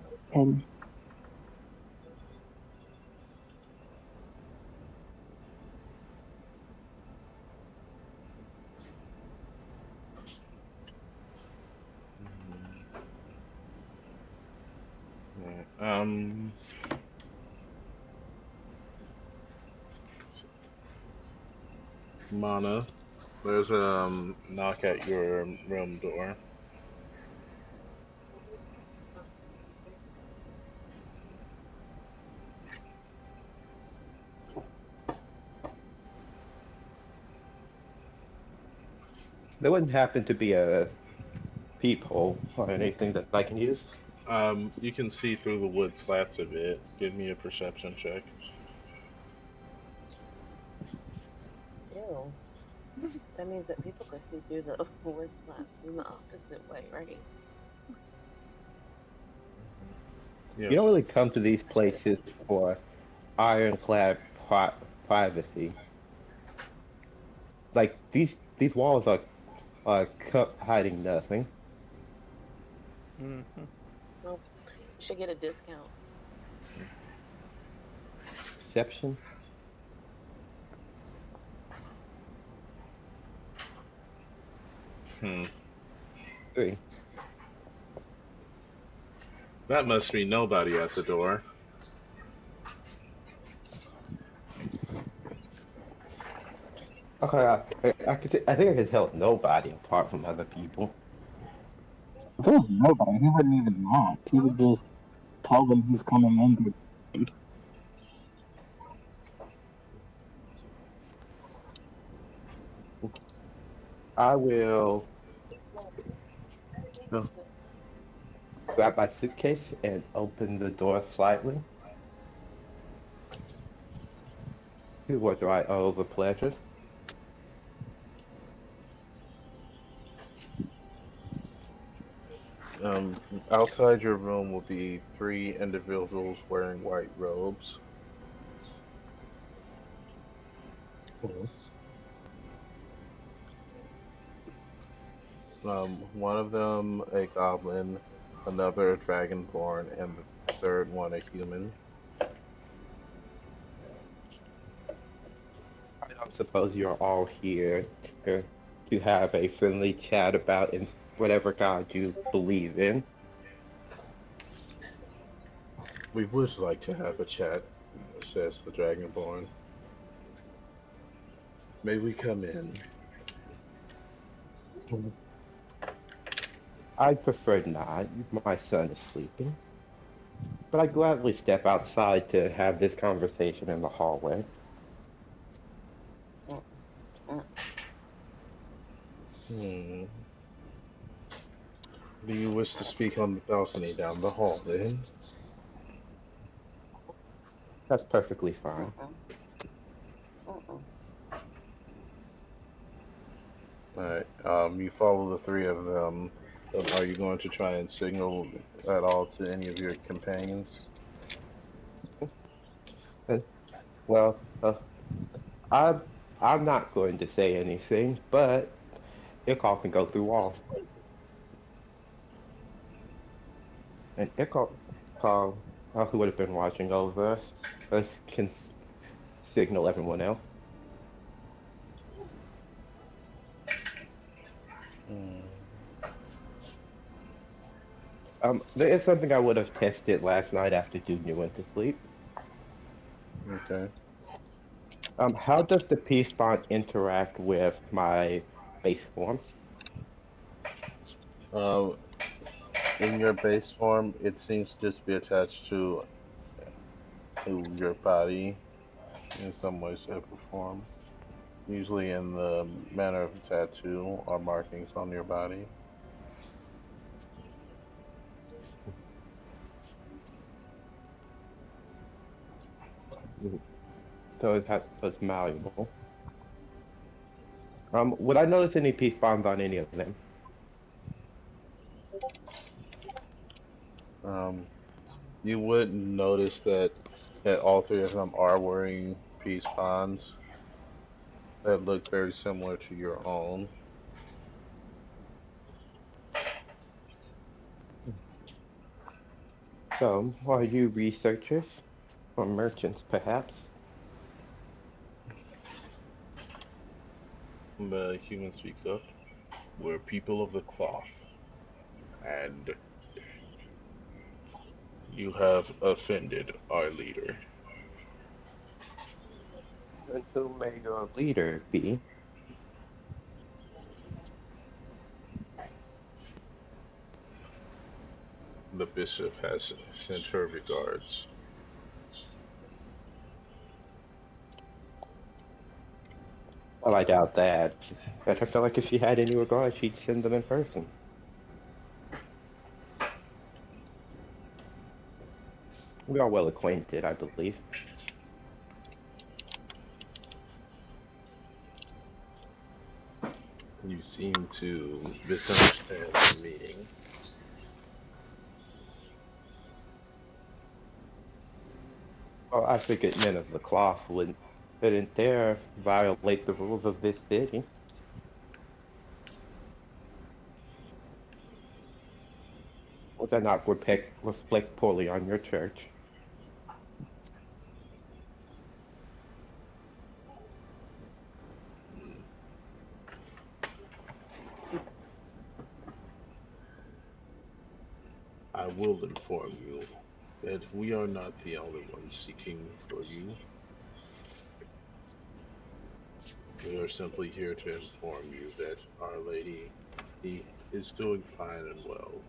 Mana, there's a knock at your room door. There wouldn't happen to be a peephole or anything that I can use. You can see through the wood slats a bit. Give me a perception check. Ew. That means that people could see through the wood slats in the opposite way, right? You don't Yes. really come to these places for ironclad privacy. Like these walls are hiding nothing. Hmm. Well, you should get a discount. Perception Hmm. 3. That must be nobody at the door. Okay, I think I can tell nobody apart from other people. if there was nobody, he wouldn't even knock. He would just tell them he's coming in. I will grab my suitcase and open the door slightly. What do I owe the pleasure? Um, Outside your room will be three individuals wearing white robes. Mhm. One of them a goblin, another a dragonborn, and the third one a human. I don't suppose you're all here to, to have a friendly chat about whatever god you believe in. We would like to have a chat, says the dragonborn. May we come in? Mhm. I'd prefer not. My son is sleeping. But I'd gladly step outside to have this conversation in the hallway. Mm, mm. Hmm. Do you wish to speak on the balcony down the hall then? That's perfectly fine. Mm-mm, mm-mm. Alright. You follow the three of them. Are you going to try and signal at all to any of your companions? Uh, Well, I'm I'm not going to say anything, but Ikal can go through walls, and Ikal, who would have been watching over us can signal everyone else. Hmm. There is something I would have tested last night after Dunya went to sleep. Okay. How does the peace bond interact with my base form? Uh, in your base form, it seems to just be attached to your body in some way, shape, or form. Usually in the manner of a tattoo or markings on your body. Mhm. So it's malleable. Would I notice any peace bonds on any of them? Um, you would notice that all three of them are wearing peace bonds that look very similar to your own. So, are you researchers or merchants, perhaps? The human speaks up. We're people of the cloth, and you have offended our leader. And who may your leader be? The bishop has sent her regards. Well, I doubt that. But I feel like if she had any regard, she'd send them in person. We are well acquainted, I believe. You seem to misunderstand the meaning. Well, I figured men of the cloth wouldn't dare violate the rules of this city. Would that not reflect poorly on your church? I will inform you that we are not the only ones seeking for you. We are simply here to inform you that Our Lady he is doing fine and well.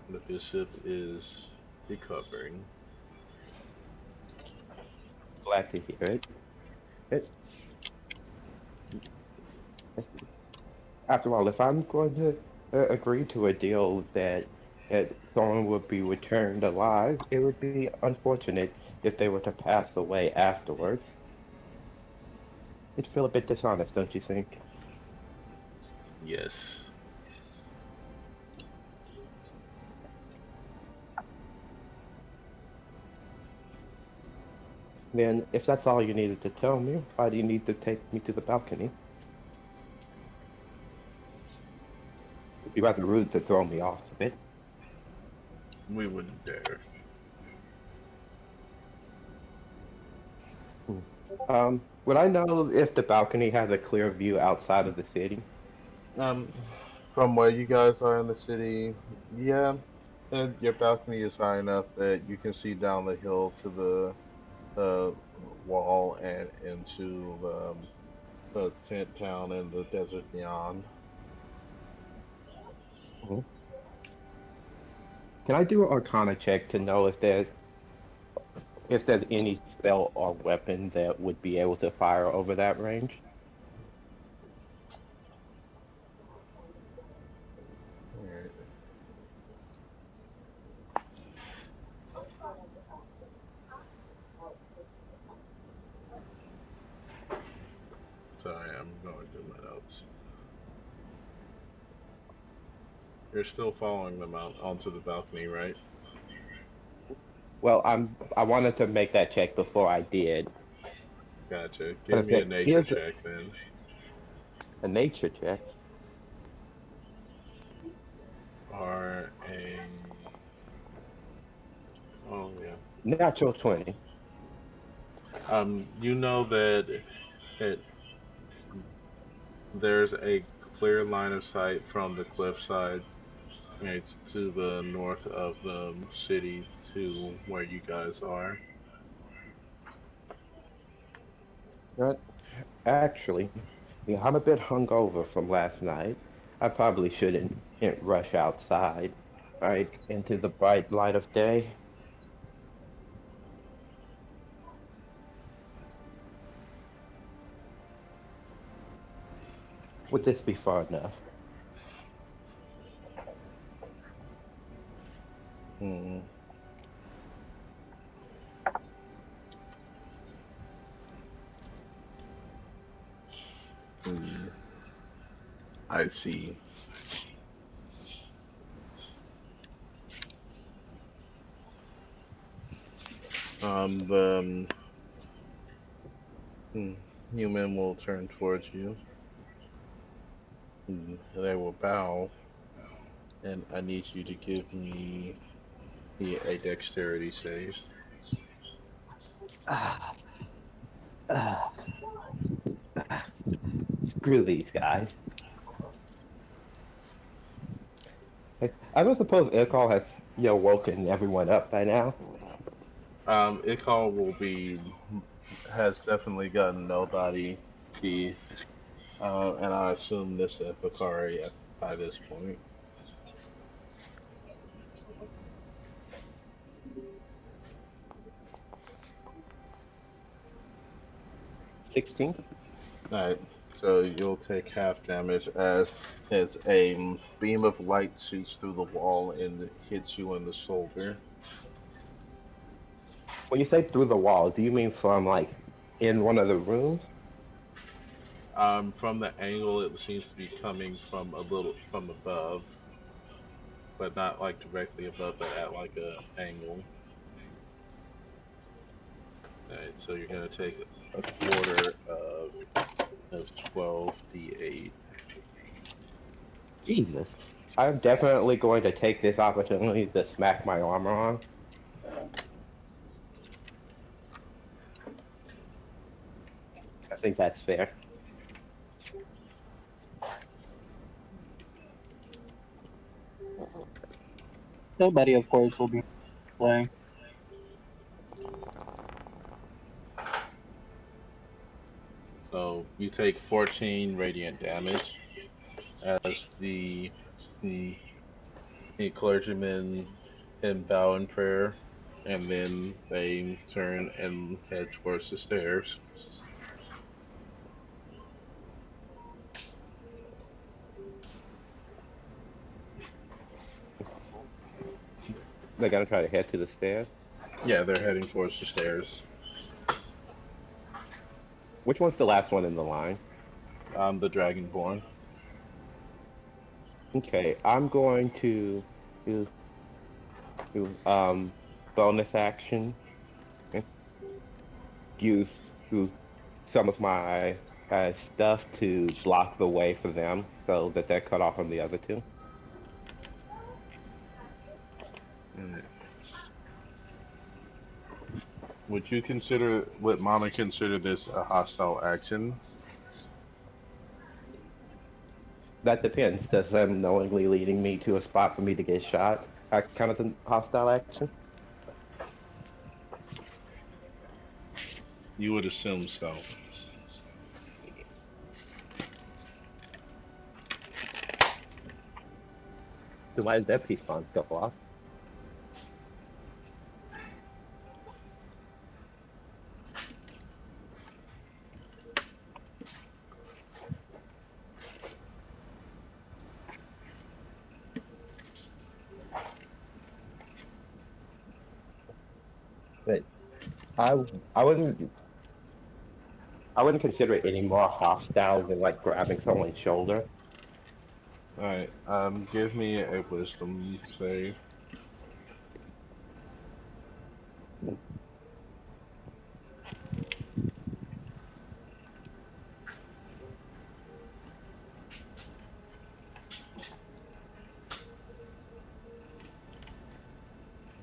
The bishop is recovering. Glad to hear it. It After all, if I'm going to agree to a deal that someone would be returned alive, it would be unfortunate if they were to pass away afterwards. It'd feel a bit dishonest, don't you think? Yes. Then, if that's all you needed to tell me, why do you need to take me to the balcony? It'd be rather rude to throw me off of it. We wouldn't dare. Hmm. Would I know if the balcony has a clear view outside of the city? Um, from where you guys are in the city, yeah, and your balcony is high enough that you can see down the hill to the wall and into the tent town and the desert beyond. Mhm. Can I do an Arcana check to know if there's any spell or weapon that would be able to fire over that range? Alright. Sorry, I'm going through my notes. You're still following them out onto the balcony, right? Well, I wanted to make that check before I did. Gotcha. But Give if me there a nature is check then. a nature check, Or a oh yeah. natural 20. You know that it there's a clear line of sight from the cliffside. It's to the north of the city to where you guys are. But actually, yeah, I'm a bit hungover from last night. I probably shouldn't rush outside, right, into the bright light of day. Would this be far enough? Hmm. Hmm. I see. The hmm, human will turn towards you. They will bow, and I need you to give me a dexterity save. Ah, ah, screw these guys. I don't suppose Ilkal has, woken everyone up by now. Ikal will be has definitely gotten nobody key, and I assume this and Bakari by this point. 16? Alright, so you'll take half damage as a beam of light shoots through the wall and hits you in the shoulder. When you say through the wall, do you mean from like in one of the rooms? From the angle, it seems to be coming from a little from above, but not like directly above, but at like a angle. Alright, so you're gonna take a quarter of 12d8. Jesus. I'm definitely going to take this opportunity to smack my armor on. I think that's fair. Nobody, of course, will be playing. So you take 14 radiant damage as the, the clergyman and bow in prayer, and then they turn and head towards the stairs. They're gonna try to head to the stairs. Yeah, they're heading towards the stairs. Which one's the last one in the line? The dragonborn. Okay, I'm going to do, do bonus action. use some of my stuff to block the way for them so that they're cut off from the other two. Alright. Would Mama consider this a hostile action? That depends. Does them knowingly leading me to a spot for me to get shot kind of a hostile action? You would assume so. So why does that piece bomb go off? But I I wouldn't I wouldn't consider it any more hostile than like grabbing someone's shoulder. Alright, give me a wisdom save.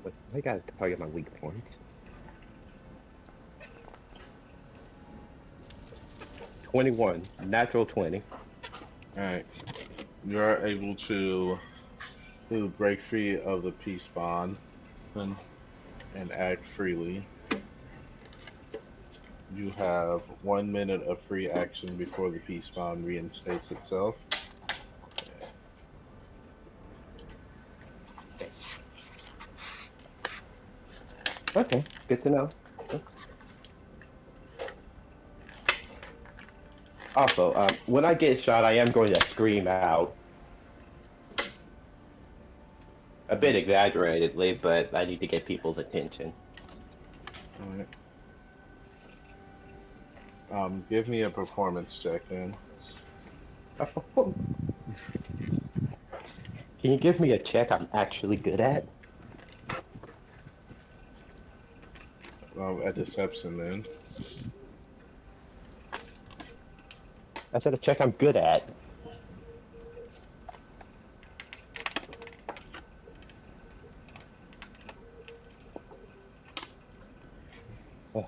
But I gotta target my weak points. 21, natural 20. Alright, you're able to break free of the peace bond and, and act freely. You have 1 minute of free action before the peace bond reinstates itself. Okay, good to know. Also, when I get shot, I am going to scream out. A bit exaggeratedly, but I need to get people's attention. Alright. Give me a performance check then. Can you give me a check I'm actually good at? A deception then. I said a check I'm good at. Oh,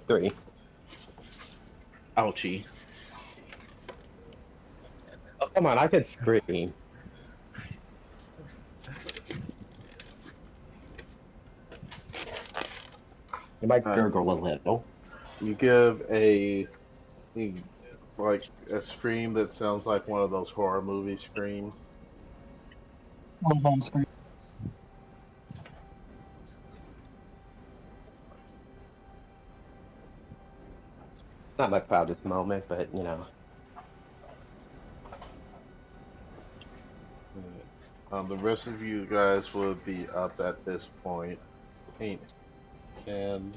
3. Ouchie. Oh, come on, I could scream. You might Alright. gurgle a little. You give you, like a scream that sounds like one of those horror movie screams. Home screen. Not my proudest moment, but you know. Alright. The rest of you guys would be up at this point. Ain't and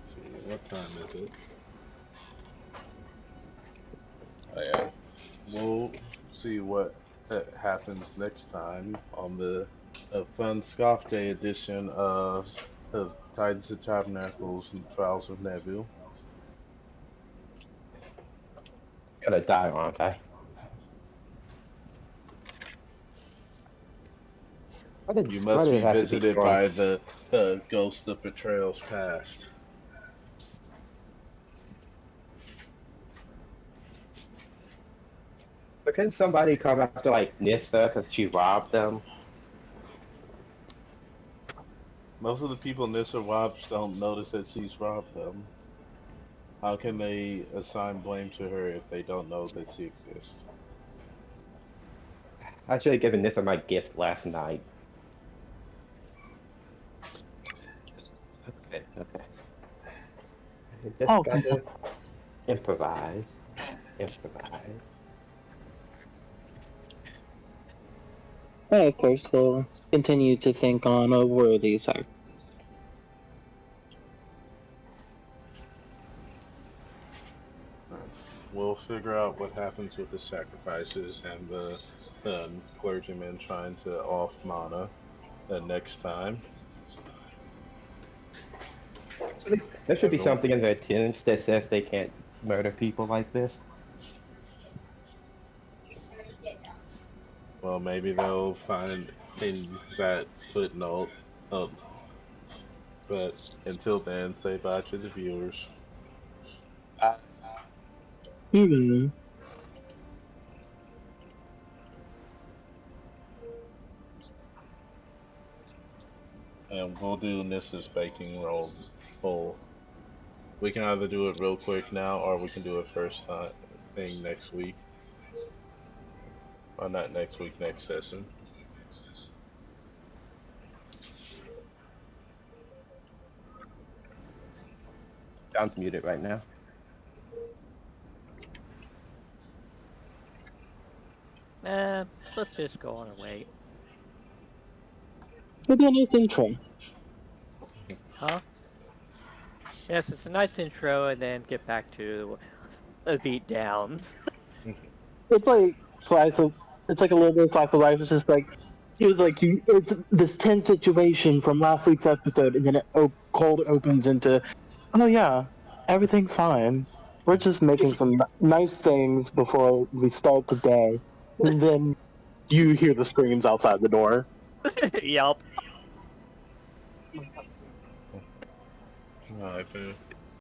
see what time is it? Oh yeah. We'll see what happens next time on the fun Scoff Day edition of Titans of Tabernacles and Trials of Nebu. Gonna die, aren't I? You Why must did it be have to be visited drawn? by the ghost of betrayals past. But can somebody come after like Nissa because she robbed them? Most of the people Nissa robs don't notice that she's robbed them. How can they assign blame to her if they don't know that she exists? I should have given Nissa my gift last night. Okay, okay. I just Oh, gotta improvise. Improvise. I, of course, will continue to think on a worthy sacrifice. We'll figure out what happens with the sacrifices and clergyman trying to off mana next time. There should be Everyone, something in their tenants that says they can't murder people like this. well, maybe they'll find in that footnote. Um, but until then, say bye to the viewers. Hmm. And we'll do Mrs. Baking roll full. We can either do it real quick now, or we can do it first time thing next week, or not next week, next session. John's muted right now. Eh, let's just go on and wait. It'll be a nice intro. Huh? Yes, it's a nice intro, and then get back to a beat down. It's like slice of. It's like a little bit of slice of life. It's just like it was like it's this tense situation from last week's episode, and then it cold opens into, oh yeah, everything's fine. We're just making some nice things before we start the day, and then you hear the screams outside the door. Yup. Alright,